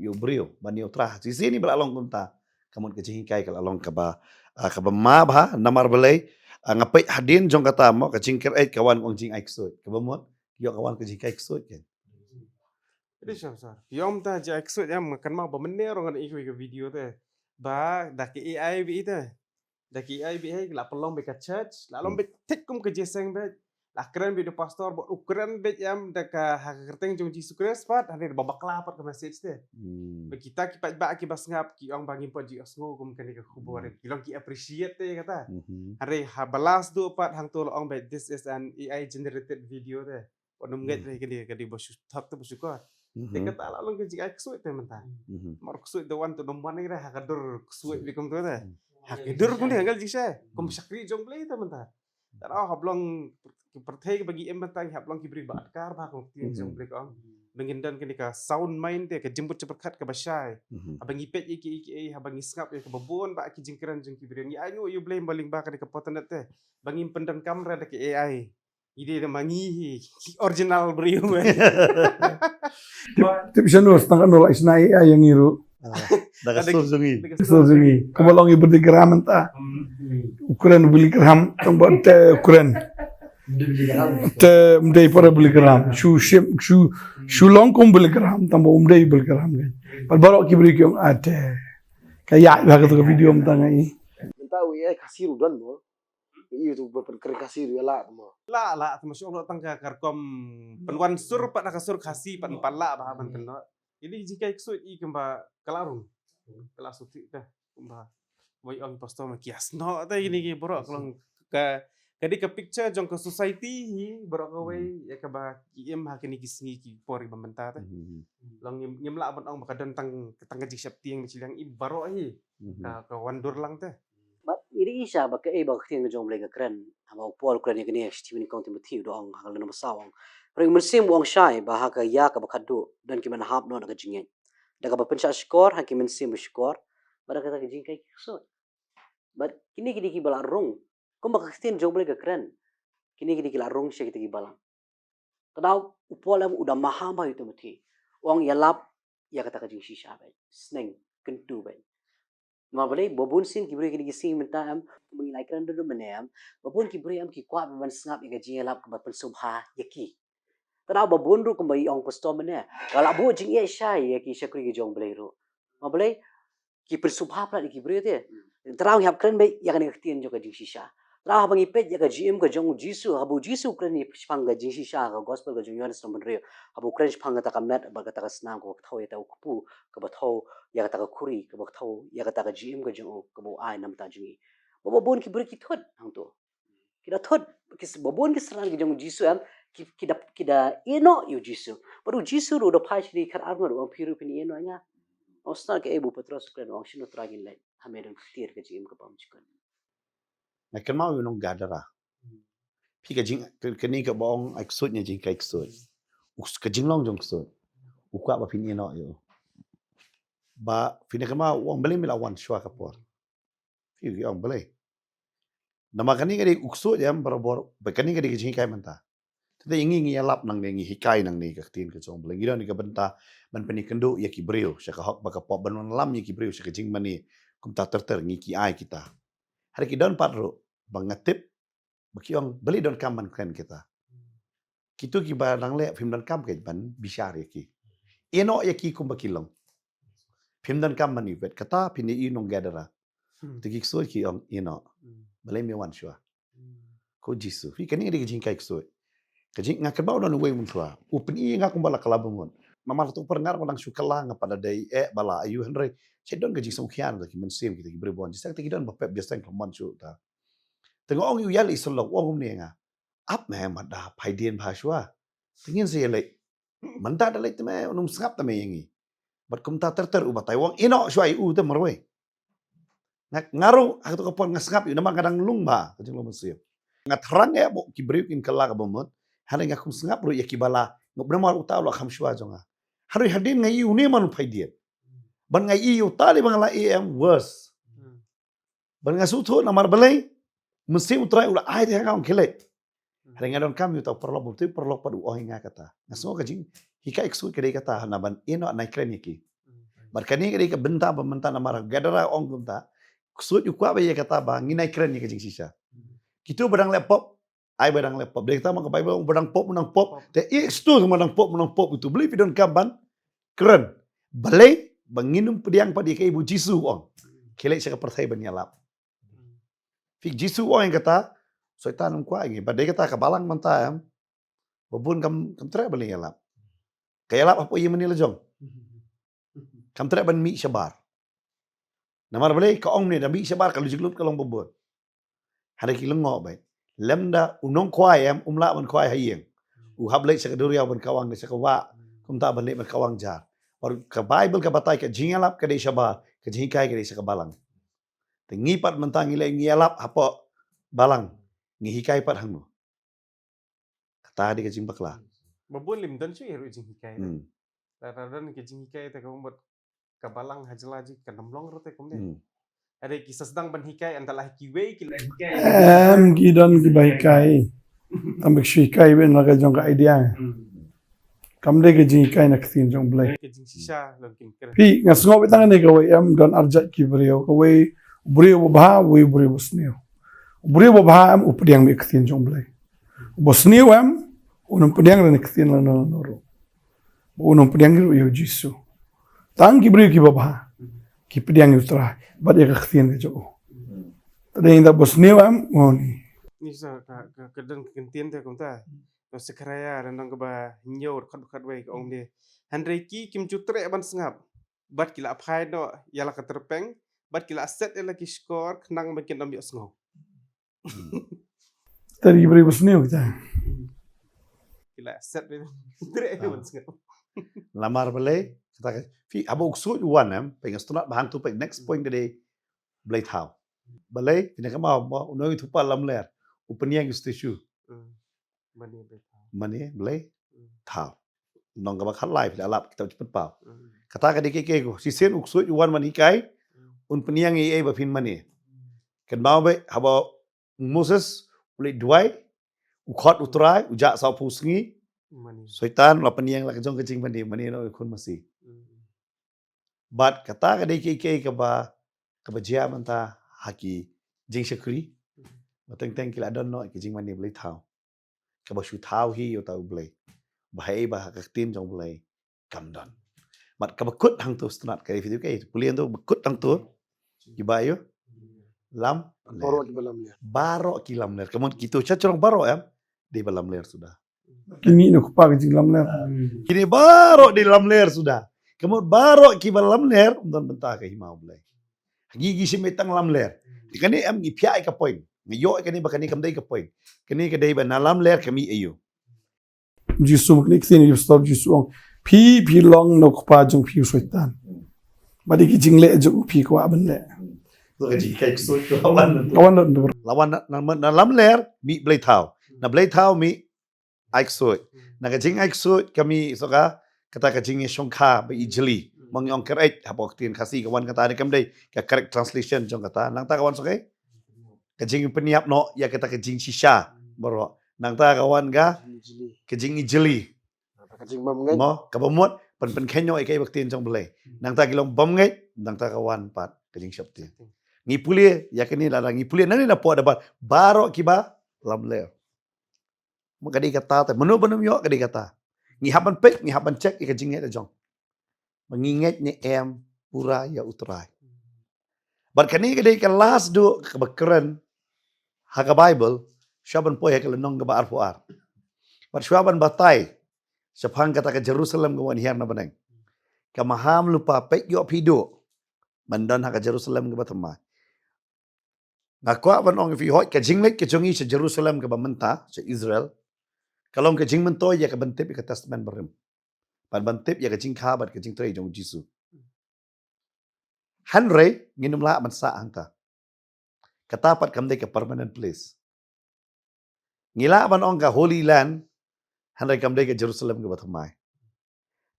ubrio ban ya utrai. Di sini belalong kunta. Kamun ke jingkai kala long ke ba ma ba namar balai ngapai hadin jong kata mo ke jingker kawan wong jing aiksut. Kebamot yo kawan ke jingkai aiksut kan.
Jadi sah. Yom ta ja eksut yam kan mau bemenir orang ikut ke video tu. Ba dak AI bi itu. Dak AI bi hai la pelong be ka church, la long be tek kum ke jeseng be. La keren bi de pastor bo ukran be yam dak ha kerteng jong Jesus Christ pat hari babakla pat ke message tu. Be kita ki pat ba ki bas ngap ki ong bangin pot ji osngo kum kan ke khubor. Ki long ki appreciate te kata. Hari ha balas do pat hang tu ong be this is an AI generated video tu. Onum ngai ke di bosu tak tu bersyukur. Dekat ala lang kajik ay ksuit te menta. Mar ksuit the one to number ni ha kadur ksuit bikum tu te. Ha kadur kun hangal jisa. Kum sakri jong play te menta. Tara hablong perthai bagi em menta hablong kibri batkar ba kum tin jong play kong. Bengindan kini ka sound mind te ka jemput ceperkat ka basyai. Abang ipet iki abang isngap ke babon ba ki jingkran jong kibri ni ayo you blame baling ba ka di kapotan te. Bangin pendan kamera de AI. Ide de mangi original brio.
Tapi siya no, setengah nolak isnai yang ngiru.
Dah kasur jungi.
Sojungi. Kamalong ibu di gram entah. Ukuran beli gram, tempat ukuran. Te mdei para beli gram. Shu long kum beli gram, tambah mdei beli gram kan. Pal barok kibri kyong ate. Kayak bagat ke video mentang ini.
Minta we kasih rudan mo. Itu berper kasih ya lah mo.
La termasuk orang tangga karkom penwan sur pak nak sur kasih pan pala bah ban kena. Ini jika iksut i kemba kelarung. Kelasut dah kemba. Boy on pastor makias no ta ini ki borok long ke kadi ke picture jong ke society hi borok ke way ya ke ba im ha kini kisngi ki pori bamenta ta. Long nyemla ban ong makadan tang jik syapti yang mecilang i barok hi. Ka wandur lang ta.
Iri isa ba ke ba khting jong lega kren ama pol kren ni Stephen County Matthew do ang hal na masawang ring mensim wang shai ba ha ka ya ka bakado dan ki man hap no na jingen daga ba pensha skor ha ki mensim skor ba daga ka jing kai so ba kini ki bala rong kom ba khting jong lega kren kini ki la rong she ki bala tadaw upol am udah maham ba itu mati wang yalap ya kata ka jing shisha ba sneng kentu ba Mabalay babun sin kibri kini gising minta am mengilai kran do menem babun kibri am ki kwa ban sngap iga jingelap ke bapen subha yaki tara babun ru kumbai ong posto mene kala bu jing ye shai yaki shakri gi jong blai ru mabalay ki subha pla ki brio te terang hap kren be ya kan ketien jo ka jing shisha ra bangi pet ya ka gm ka jong jisu habu jisu kren ni pang ga jing shisha ka gospel ka jong yohanes nomor rio habu kren pang ta ka met ba ka ta ka snang ko thau ya ta ku ka ba thau ya ka ta ka khuri ka ba thau ya ka ta ka gm ka jong ka bo ai nam ta jingi bo bon ki brio ki thot hang to kita thot ki bobon ki serang ki jong jisu am kita eno yu jisu baru jisu ro da phai shri khar armor o phiru pini eno nga osna ke ebu petros kren ong shino tragin lai hamedon ktir ke jim ka pam chikon
Nak kenal you nong gadara. Pi ka jing kini ka bong ai ksut nya jing kai ksut. Us ka jing long jong ksut. Ukwa ba pin eno yo. Ba pin ka ma wong beli mila wan shwa ka por. Pi ki ong beli. Nama kani ka di uksut jam barabor ba kani ka di jing kai manta. Tete ingi ngi alap nang ngi hikai nang ni ka tin ka jong beli. Ngira ni ka benta ban peni kendo ya ki brio sya ka hok ba ka pop ban lam ya ki brio sya ka jing mani kum ta ter ngi ki ai kita. Hari ki don patro bangatip baki ong beli don kaman kren kita. Kitu ki barang le film don kam ke ban bishar ya ki. Eno ya ki kum bakilong. Film don kam mani vet kata pini inong gadara. Tiki ksoi ki ong eno. Balai me wan shwa. Ko jisu. Fi kani ngadi jing kai ksoi. Kajing ngak bau don we mun shwa. Upen i ngak kumbala kalabungon. Mamar tu perngar walang syukala ngapada dai bala ayu henry. Cedon ke jisung khian ki mensim kita ki berbon. Jisak tiki don bapep biasa yang keman syu ta. Tengok ong yu yali selok wong ni nga. Ap me mada paidien bhashwa. Tingin si yali. Manda dalai teme unum sngap teme yangi. Bat kum ta ter ubat tai wong ino shwa u te merwe. Ngak ngaru aku to kapon ngasngap yu namang kadang lungba kajing lo mensim. Ngat rang ya bo ki briukin kala ka bomot. Hana ngak kum sngap ru ya ki bala. Ngobramar uta lo kham shwa jonga. Haru hadin ngai yu ne manu paidien. Ban ngai yu tali bangala em worse. Ban ngasu thu namar balai mesti utrai ulah ai dia kau kile. Hari ngadon kami utau perlok betul perlok padu oh ingat kata. Ngaso kajing hika iksu kedai kata hanaban eno naik kren iki. Barkani kedai ke benta benta namar gadara ong benta. Ksut yu kwa baye kata ba nginai kren ni kajing sisa. Kitu badang laptop ai badang laptop. Dia kata mak Bible badang pop. Te ikstu badang pop itu beli pidon kaban keren. Balai banginum pediang padi ke ibu Jisu ong. Kile saya percaya banyalap. Fik Jisu orang yang kata, soitan umkwa ini. Badai kata kabalang mantayam, babun kam tere beli yalap. Kayalap apa iya menila jong? Kam tere ban mi syabar. Namar beli ka ong ni da mi syabar kalau jiglup kalong babun. Hari kileng ngok baik. Lemda unong kwayam umla ban kway hayeng. Uhab lek sakaduria ban kawang ni sakawa. Kumta ban lek ban kawang jar. Baru ka Bible ka batay ka jingalap ka di syabar, ka jingkay ka di sakabalang. Tengipat mentang ilai ngialap apa balang ngihikai pat hangno. Kata di kajing bakla.
babon lim dan syu jing hikai. Radaran ke jing hikai te komot kabalang hajlaji kanamlong rote komne. Ada kisah sedang ban hikai antalah kiwe kila hikai.
Gidon ki baikai. Tambik shikai ben laga jong ka idea. Kamde ke jing kai nak tin jong blai.
Ke jing sisa longking keren.
Pi ngasngo betang ne ka we am don arjat ki brio ka we brio bha we brio bosnio. Brio bha am updiang mi ktin jong blai. Bosnio am unum pediang ne ktin la no. Unum pediang yu jisu. Tang ki brio ki bha. Ki pediang yu tra. Bad ya ktin ke jo. Tade inda bosnio am ngoni.
Ni sa ka dan kentien te komta. No sekaraya dan nang ba nyor khat wei ka ong de. Handre ki kim jutre ban sngap. Bat kila phai no yala ka terpeng. Bat kila set ela ki skor knang makin dam yo sngo.
Tadi brio bosnio kita.
Kila set tre ban sngap.
Lamar balai kata fi abo uksut wanam pengas tunat bahang tu pe next point gede blai thau. Balai ina kama unoi thupa lam ler. Upeniang istisu. Mani blai thau. Nong ka bakhat live la lap kita cepet pau. Kata ka dike ke ko si sen uksut wan mani kai un peniang e ba fin mani. Kan mau be haba Moses ulai duai ukhot utrai ujak sau pusngi soitan la peniang la kajong kajing mani no kun masih. But kata ka dike ke ba jia manta haki jing syakri. Mateng teng kila don no kajing mani blai thau. Ka ba shu thau hi yo tau blai. Bahai ba ka tin jong blai kam don. mat ka bakut hang tu stunat kai video kai pulian tu bakut hang tu ibayo lam
Baru kita dalam lihat.
barok ki lam ler kamu gitu cacong barok ya di lam ler sudah
Kimi no kupa ke jing lam ler.
kini barok di lam ler sudah kamu barok ki lam ler undan bentah ke himau belai gigi simetang lam ler kani am gi piai ka point ngayo kani bakani kam dai ka point kani ka dai ba na lam ler kami ayo
Jisu kini kini you stop jisu ong. Pi long no kupa jong pi soitan. Badi ki jing le jong pi ko aben le.
tu ka ji kai so lawan
Kawan lo
lawan na lam ler mi blai thau na blai thau mi aik soi na ka jing aik soi kami soka kata ka jing shongkha ba ijli mong yong correct hapok tin khasi kawan kata ni kam dai ka correct translation jong kata nang ta kawan sokai ka jing peniap no ya kata ka jing shisha baro nang ta kawan ga
Jili.
ka jing ijli
Kacing bam ngai.
mo ka bamot pen khenyo ikai baktin jong blai nang ta kilong bam ngai nang ta kawan pat ka jing shapti ngi pulie ya kini la ngi pulie nani na po dapat baro kiba lam le mo kadi kata ta menu benum yo kadi kata ngi haban pek ngi haban cek ika jinget jong mengingat ni em pura ya utrai bar kani kadi ka last do ka bakran ha ka bible shaban po ya ka lenong ka ba arfuar bar shaban batai sapang kata ka jerusalem ka wan hiar na baneng ka maham lupa pek yo pido mandan ha ka jerusalem ka batama ngakwa ban ong fi hoi ka jinglet ka jongi sa Jerusalem ka bamenta sa Israel kalong ka jing mentoy ya ka bantip ka testament barim pan bantip ya ka jing khabat ka jing tray jong jisu hanre nginum la man sa angka katapat kam ka permanent place ngila ban ong ka holy land hanre kam ka Jerusalem ka bathamai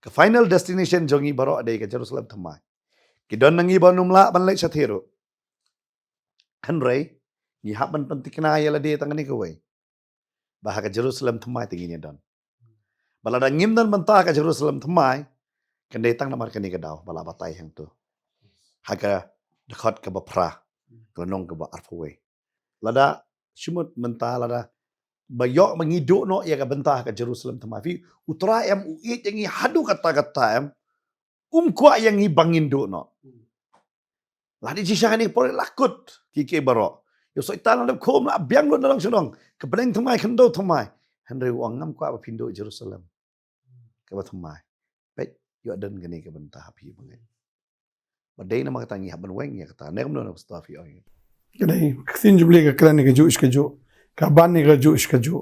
ka final destination jongi baro ade ka Jerusalem thamai kidon nangi banum la ban lek sathero Henry, ni haban pentikna ya lade tangani kawai. Bahaka Jerusalem thamai tingini dan. Balada ngim dan mentah ka Jerusalem thamai, kan datang namar kani kadau bala batai hang tu. Haka dekat ke bapra, kelonong ke ba arfaway. Lada sumut mentah lada bayok mengiduk no ya ka bentah ka Jerusalem thamai. Fi utra em uit yang hadu kata-kata em kwa yang bangin do no. Ladi jisah ni pore lakut kiki baro. Yo soitan lam khom la biang lo dalang sunong. Kebeneng thamai khando thamai. Henry wang ngam kwa pindo Jerusalem. Ke ba thamai. Pet yo den gani ke bentah api bangai. Badai nama kata ngi haban weng ya kata. Nek mno na stafi oi.
Kadai ksin juble ka kran ka ju iska ju. Ka ban ni ka ju iska ju.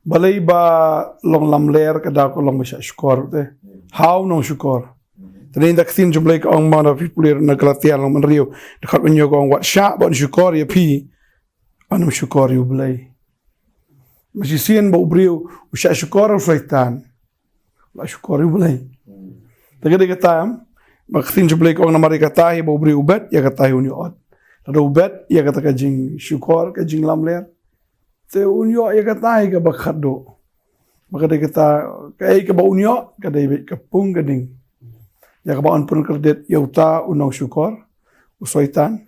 Balai ba long lam ler ka da ko long ba shkor de. How no shkor. Tadi tak sin juble ka ong mana pipulir na Galatia long man rio. Dekat menyo ko wat sha bon shkor ya pi. Anu shkor yu blai. Masih sien ba ubrio usha shkor faitan. La shkor yu blai. Tagad katam baksin juble ka ong na mari kata ba ubrio ubet ya kata yu od. Lalu ubet ya kata ka jing shkor ka jing lam ler. Te unyo ya kata ka bakhado. Maka dia kata kai ka ba unyo ka dai ka pung ka ding. Ya ka ba on pun kredit yauta unong syukor usoitan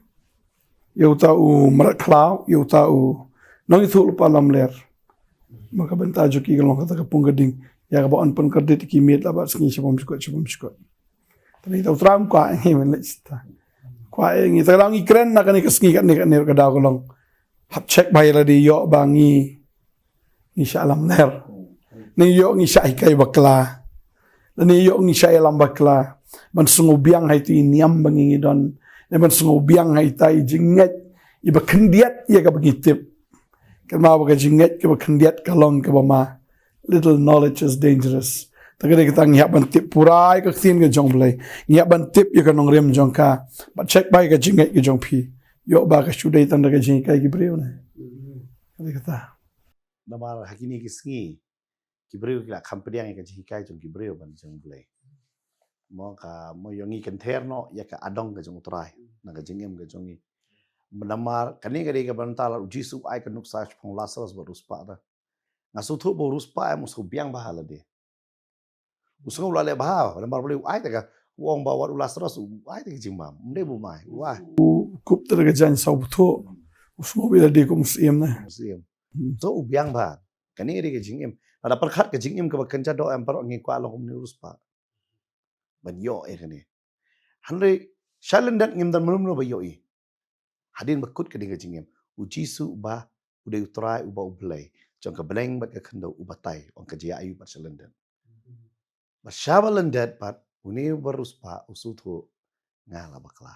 yauta u meraklau yauta u nong itu lupa lam ler. Maka benta joki kalau kata ka pung ka ding ya ka ba on pun kredit ki mit la ba sni shabam syukot. Tadi tau tram kwa ngi men lista. Kwa ngi ta lang ikren na kan ka sni kan ni ka da ko long. Hap check bay la di yo bangi ni sha lam ler. Ni yo ngi sha kai bakla. Ni yo ngi sha lam bakla. Man sungubiang hai tu iniam bangi don. Man sungubiang hai tai jinget iba kendiat ya ka begitip. Kan ma ba jinget ka kendiat kalong ka ba ma. Little knowledge is dangerous. Tagad kita ngiap ban tip purai ka tin ka jong blai. Ngiap ban tip ya ka nong rem jong ka. Ba check bai ka jinget ka jong pi. Yo ba ka shudai tanda ka jinget ka gibreu na. Tagad kata.
Namar hakini kisngi. Kibreu kila kampediang ya ka jihikai jong kibreu ban jong blai. Mo ka mo yongi kenterno ya ka adong ka jong utrai. Na ka jingem ka jongi. Menamar kani ka ka bantala jisu ai ka nuksa pong lasas ba ruspa da. Ngasu thu bo ruspa ai musu biang bahala de. Usung ulale baha, namar boleh ai ta ka wong ba wat ulasras ai ta jingmam. Mde bu mai. Wah,
Kup talaga jan sa buto. Usmo bila di ko musim na.
musim. So ubiang ba. Kani ka jingem. Ada perkhat ka jingem ka bakenca do em parok ngi kwa lo ni ruspa. ban yo kani hanre shalendat ngim dan melum ba yo hadin bakut ke dinga jingem ujisu ba udah utrai uba ublay jong ka bleng bat ka khando ubatai ong ka jia ayu bat shalendat Bashabalandet pat uni baruspa usuthu ngala bakla.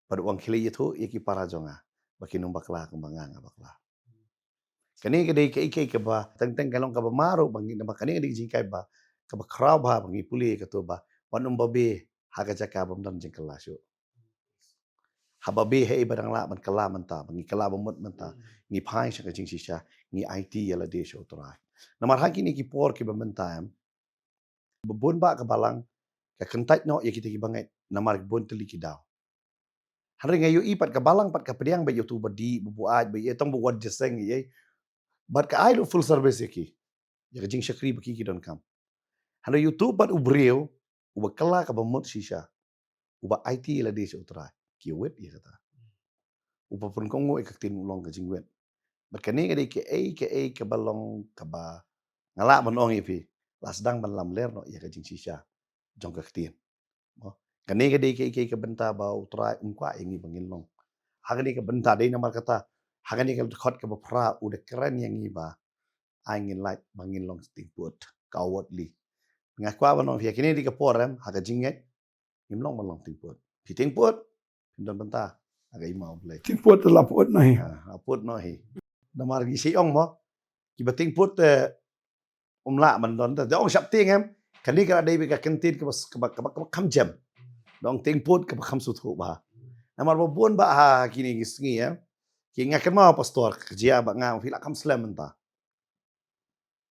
Pada uang kili itu iki para jonga bakinung bakla kembanganga bakla. Kani kadai ke ikai ke ba teng kalong ka ba maru bangi na kani kadai jingkai ba ka ba kraw ba bangi puli ka to ba wanum babe haga jaka bam dan jing kelasyo. Hababe hei barang la man kala manta bangi kala bamut manta ni pai sha ka jing shisha ni IT yala de sho trai. Namar haki ni ki por ki ba mentam bebon ba ka balang ka kentat no ya kita ki bangai namar bon teli ki daw. Hari ngayo ipat ka balang pat ka pediang ba youtube di bubu aj ba tong bu wad jeseng ye. Bat ka ai full service ki. Ya ka jing shakri ba ki don kam. Hari YouTube bat ubreu uba kala ka bamut shisha. Uba IT la de sho trai. Ki wet ya kata. Uba pun kongo ka tin long ka jing wet. Bat ka ni ke ai ka balong ka ba ngala manong ipi. Lasdang ban lam ler no ya ka jing shisha. Jong ka tin. Kani ka ke benta ba utrai ungkwa ingi bangin long. Hagani ka benta dei namar kata. Hagani ka khot ka pra udah keren yang iba. Angin light bangin long sting put. Kawat li. Ngakwa ba no ya kini di ka porem haga jinget. Im long malong ting put. Piting put. Pindon benta. Haga imau blay.
Tipot la pot nahi.
Put no hi. Namar gi si ong mo. Ki bating put umla man don ta ong sap ting em. Kani ka dei ka kentin ka kam jam. Dong ting put ka kham su thu ba namar bo bon ba ha kini gisngi ya ki ngakan ma pastor kerja ba ngam fila kam slam menta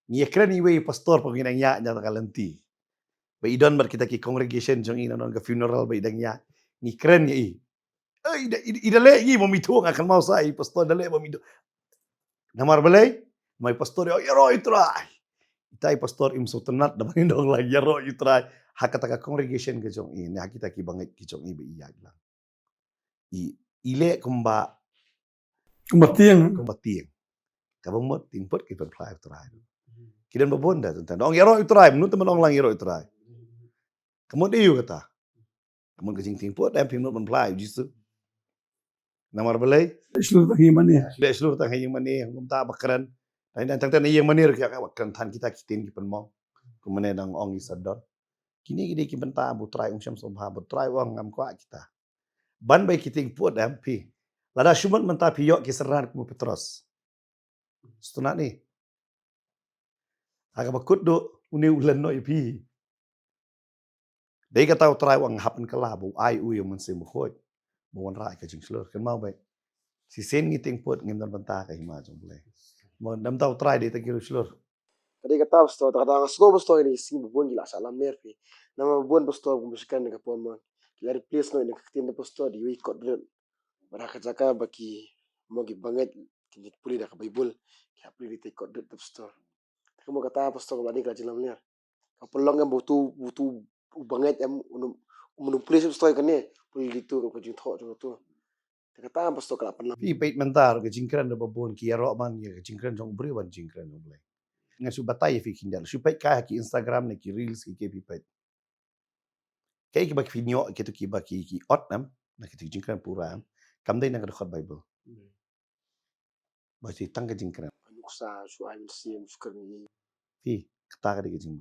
ni ekran ni we pastor pa ginang ya nya ka lenti ba idon bar kita ki congregation jong ina non ka funeral ba idang ya ni keren ni ida le ni mo mitu ngakan ma sa pastor dale mo mitu namar balai mai pastor yo ro itrai itai pastor im sutenat da dong lagi ro itrai hakataka congregation ke jong ini hakita ki banget ki jong ibe iya bilang ile kumba
Kembatiang.
tiang kabamot timpot ki per fly try kidan babonda tentang dong yaro try menut teman ong lang yaro try kamot iu kata kamot ke jing timpot dan pimut men fly jisu namar balai
Seluruh tahi mana.
le seluruh tang hayang mani ngum ta bakran dan tang yang mani ka bakran tan kita kitin ki penmong kumane dang ong isadon kini ki benta bu try syam sobha bu try wang ngam kwa kita ban bai kiting put MP lada shumat menta piyok ki seran ku Petros stuna ni aga bakut do uni ulan no ipi dei ka tau try wang hapen kala bu ai u yang men sim khoi bu wan rai ka jing slur kan mau bai si sen ngiting put ngim dan benta ka hima jong boleh mo dam tau try dei ta kiru slur
Kadi kata pastor, kata ngasko pastor ini sing bubun gila salam nervi. Nama bubun pastor bumuskan dengan puan man. Kila replace no ini ketin pastor di wikot dulu. Baraka jaka baki mogi banget kini puli dah ke Bible. Kila puli di tekot dulu pastor. Kamu kata pastor balik lagi dalam ler. Kau pelong yang butuh banget yang unum puli pastor kan ni puli itu kau jing thok jong tu. Kata pastor kalau pernah.
pi peit mentar ke jingkran da babon ki ro man ye jingkran jong bri wan jingkran jong boleh nga su batai fi kindal su peit ka ki Instagram ne ki reels ki ke pi peit kai ki bak fi nyo ki to ki baki ki ot nam na ki jingkran pura kam dai na ka khot Bible ba si tang ka jingkran
Nuksa su ayin sim sukar ni.
fi kata ka de jing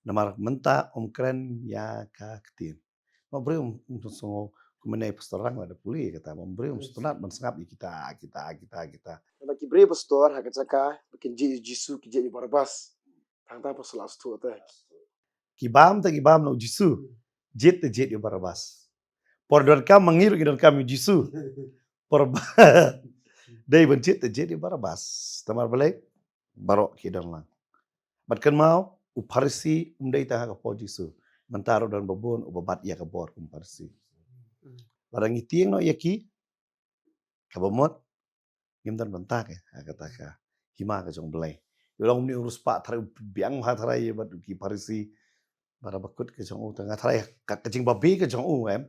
namar menta kran ya ka ketin mo bri so kumene pastorang ada puli kata mo bri stunat man sangap kita
Kalau kibre pastor hakat jaka bikin jisu kije di Barabas. Tang pastor last tu teh.
kibam no jisu jet yo Barabas por don kam mangiru ki don kam jisu por dai ban jet yo Barabas tamar balai barok ki don lang bat kan mau u parsi dai ta ka po jisu mentaro don babon u babat ya ka bor kum parsi larang itieng no yaki kabamot ngim dan bentak ya kata ka hima ka jong balai long ni urus pak thar biang ha tharai bat ki parsi bara bakut ke jong u tengah tharai ka kecing babi ke jong u em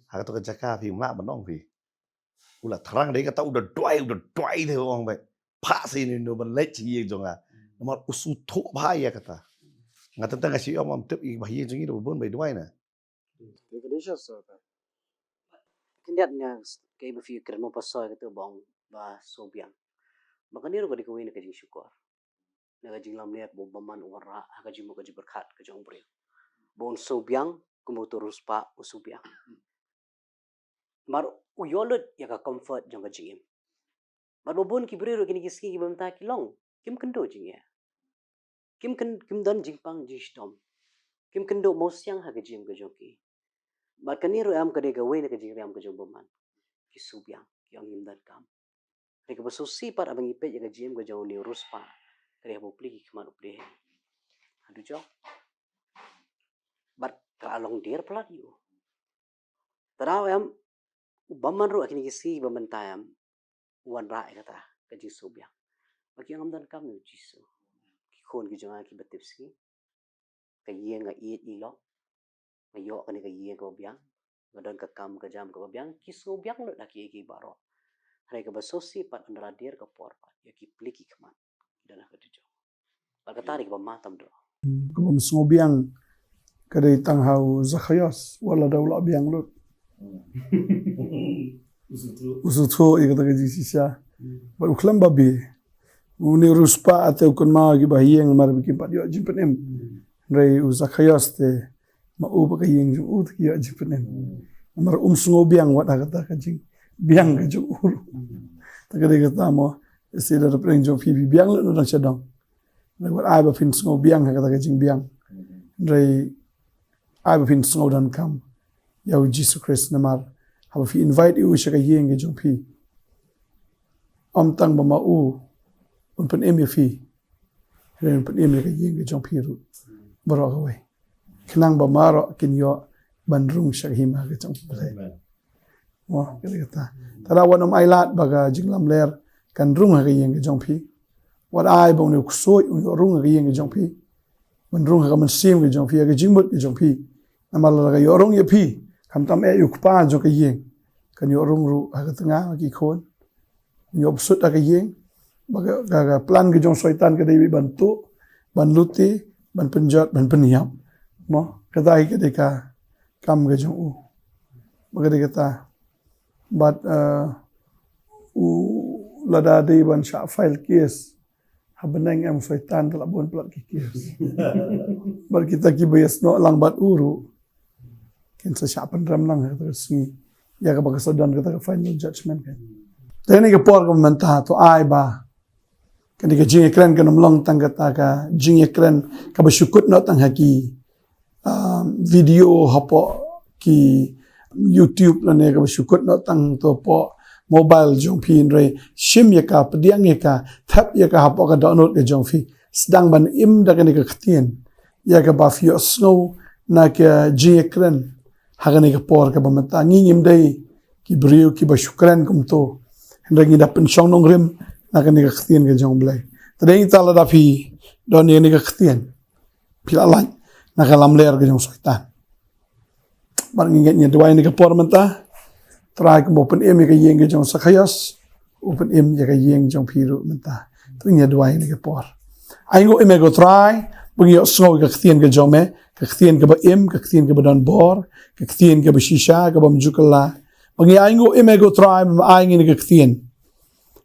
ha to ka jaka phi ma banong phi ula tharang dei kata udah doi the ong bai pa si ni no ban lech ye jong a nomor usu tho ba ya kata Ngata tang kasi om tep i bahiye jingi do bon bai duai na.
Indonesia so.
Kendiat nya kay berfikir mo pasoy katu bang ba sobiang. Maka ni ro ka dikawin ka jing syukur. Na jing lam liat bo baman ora ka jing mo ka berkat ka jong bre. Bon sobiang kumo turus pa usubiang. Mar uyolot ya ka comfort jong ka jing. Mar bon ki bre ro kini kiski ki bamta ki long. Kim kendo jing ya. Kim dan jing pang jing stom. Kim kendo mo siang ha ka jing ka jong ki. Mar kaniro am ka de ka wen ka jing ram ka jong baman. Ki subiang ki ang himdan kam. Reka basusi par abang ipet ya ka jing ka jong ni ruspa. Kaya mo pli ki man upli. Adu jo. But kalong dir pelat you. Taraw am baman ro akini kisi baman tayam wan ra kata ka jing subiang. Bagi ang amdan kam ni jisu. Ki khon ki jong ki batipsi. Ka yeng nga iit ilok. Ngayo ka ni ka yeng ka biang. Ngadon ka kam ka jam ka biang ki subiang lo daki ki baro. Hari ka basusi pat andra dir ka por pat ya ki pli ki kaman. Dan ka dijo. Bagi tarik ba matam do.
Kung subiang kada tanghau Zakayas wala daw la biang lut. Usutho ikata ka jisisa. Ba uklam babi. Uni ruspa atau kun ma gi bahiyeng mar bikin pat yo jipenem. Rai Zakayas te mau ba kayeng ju ut ki yo jipenem. Mar subiang wat kata ka jing biang ka ju ur. Takade kata mo sida da preng jo pibi biang lut no chadong. Rai wat ai ba fin biang kata ka jing biang. Rai ai ba fin dan kam. Yau Jesus Christ namar haba fi invite you shaka yeng ge jong pi. Om tang ba ma u un pen em fi. Ren pen em ge yeng ge jong pi ru. Baro ga wei. Kenang ba maro kin yo bandrung shaka hima ge jong pi. Wah, kata. Tara wanom ailat baga jinglam ler kan rung ge yeng ge jong pi. Wat ai ba ne kusoi un rung ge yeng ge jong pi. Bandrung ga man sim ge jong pi ge jingbut ge jong pi. Namar la ga yo rung ye pi. Kam tam yuk pa jo ka yeng kan yo rung ru ha ka tanga ki khon yo sut ka yeng ga plan ke jong soitan ka dei bantu ban luti ban penjat ban peniap mo kata ke de ka kam ga jong u baga de kata but u lada de ban sha file case habenang am soitan la bon plat ki case bar kita ki bayas no lang bat uru kinsa siapan ram lang kata singi ya ka baka sodan kata ka final judgment kan tani ka por ka menta to ai ba kan ka jing ekran kan mlong tang kata ka jing ekran ka basyukut no tang haki video hapo ki YouTube la ne ka basyukut no tang to po mobile jong pin re sim ya ka pediang ya ka tap ya ka hapo ka download ke jong fi sedang ban im da kan ka ktien ya ka ba fi snow na ka jing ekran hagani ka por ka bamata ngingim dai ki brio ki basyukran kumto hendangi da pensyong nong rim nakani ka ktien ka jong blai tadeng tala da fi don ni ka ktien pilalan nakalam ler ka jong soitan bar nginget nya dua ni ka por menta try ka open em ka yeng ka jong Zakayas open em ya ka yeng jong piru menta tu nya dua ni ka por aingo em go try bungyo snow ka ktien ka jong me Kaktien ka ba im, kaktien ka ba dan bor, kaktien ka ba shisha, ka ba mjukala. Bangi aingo imego tribe ma aingi ni kaktien.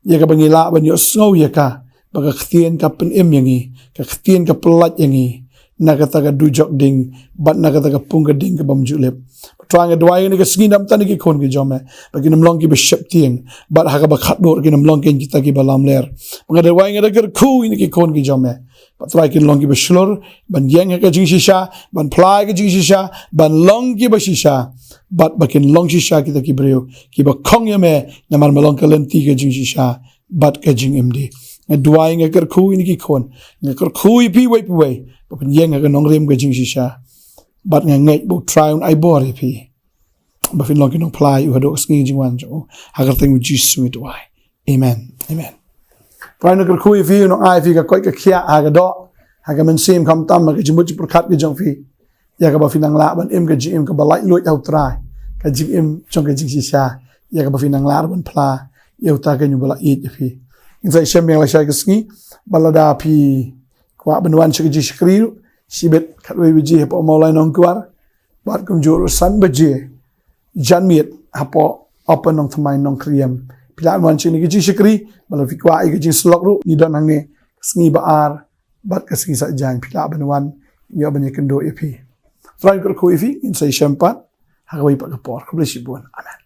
Ya ka bangi la ban yo snow ya ka, ba kaktien ka pen im yangi, kaktien ka pelat yangi, na kata ka dujok ding, bat na kata ka pungka ding ka ba mjulip. Tuanga dua ni ka singi nam tani ki kon ki jome, bagi nam long ki ba shep tieng, bat haka ba khatdor ki nam long ki kita ki ba lam ler. Mga dua ni ka ku ni ki kon ki jome. Patrai ki long ki ba shlor, ban yang ka jing shisha, ban plai ka jing shisha, ban long ki ba shisha, bat bakin long shisha kita ki breu, ki ba kong ya me, namar malong ka lenti ka jing shisha, bat ka jing MD. Nga duai nga kar kui ni ki kon, nga kar kui pi wai, bakin yang ka nong rim ka jing shisha, bat nga ngay bo try un ai bori pi. Bafin long ki nong plai u hado sngi jing wan jo, hagar tengu jisu mi duai. Amen. Amen. Prai na kui fi no ai fi ka koi ka kia haga do haga men sim kam tam ka jimut perkat ki jong fi ya ka ba finang la ban im ka jim ka ba lai luit au trai ka jing im jong ka jing si sha ya ka ba finang la ban pla ya ta ka nyu ba it fi in sai shem yang la sha ka sngi balada pi kwa ban wan chi ji skri sibet katwe biji hapo maulai nong kuar bat kum juru san baje jan miet hapo open nong thamai nong kriam pila wan chini gi shikri bala fikwa i gi slok ru ni don hange sngi baar bat ka sngi sa jan pila banwan yo banye kendo epi trai ko ifi in sai champat hagawai pa kapor kublesi buan amen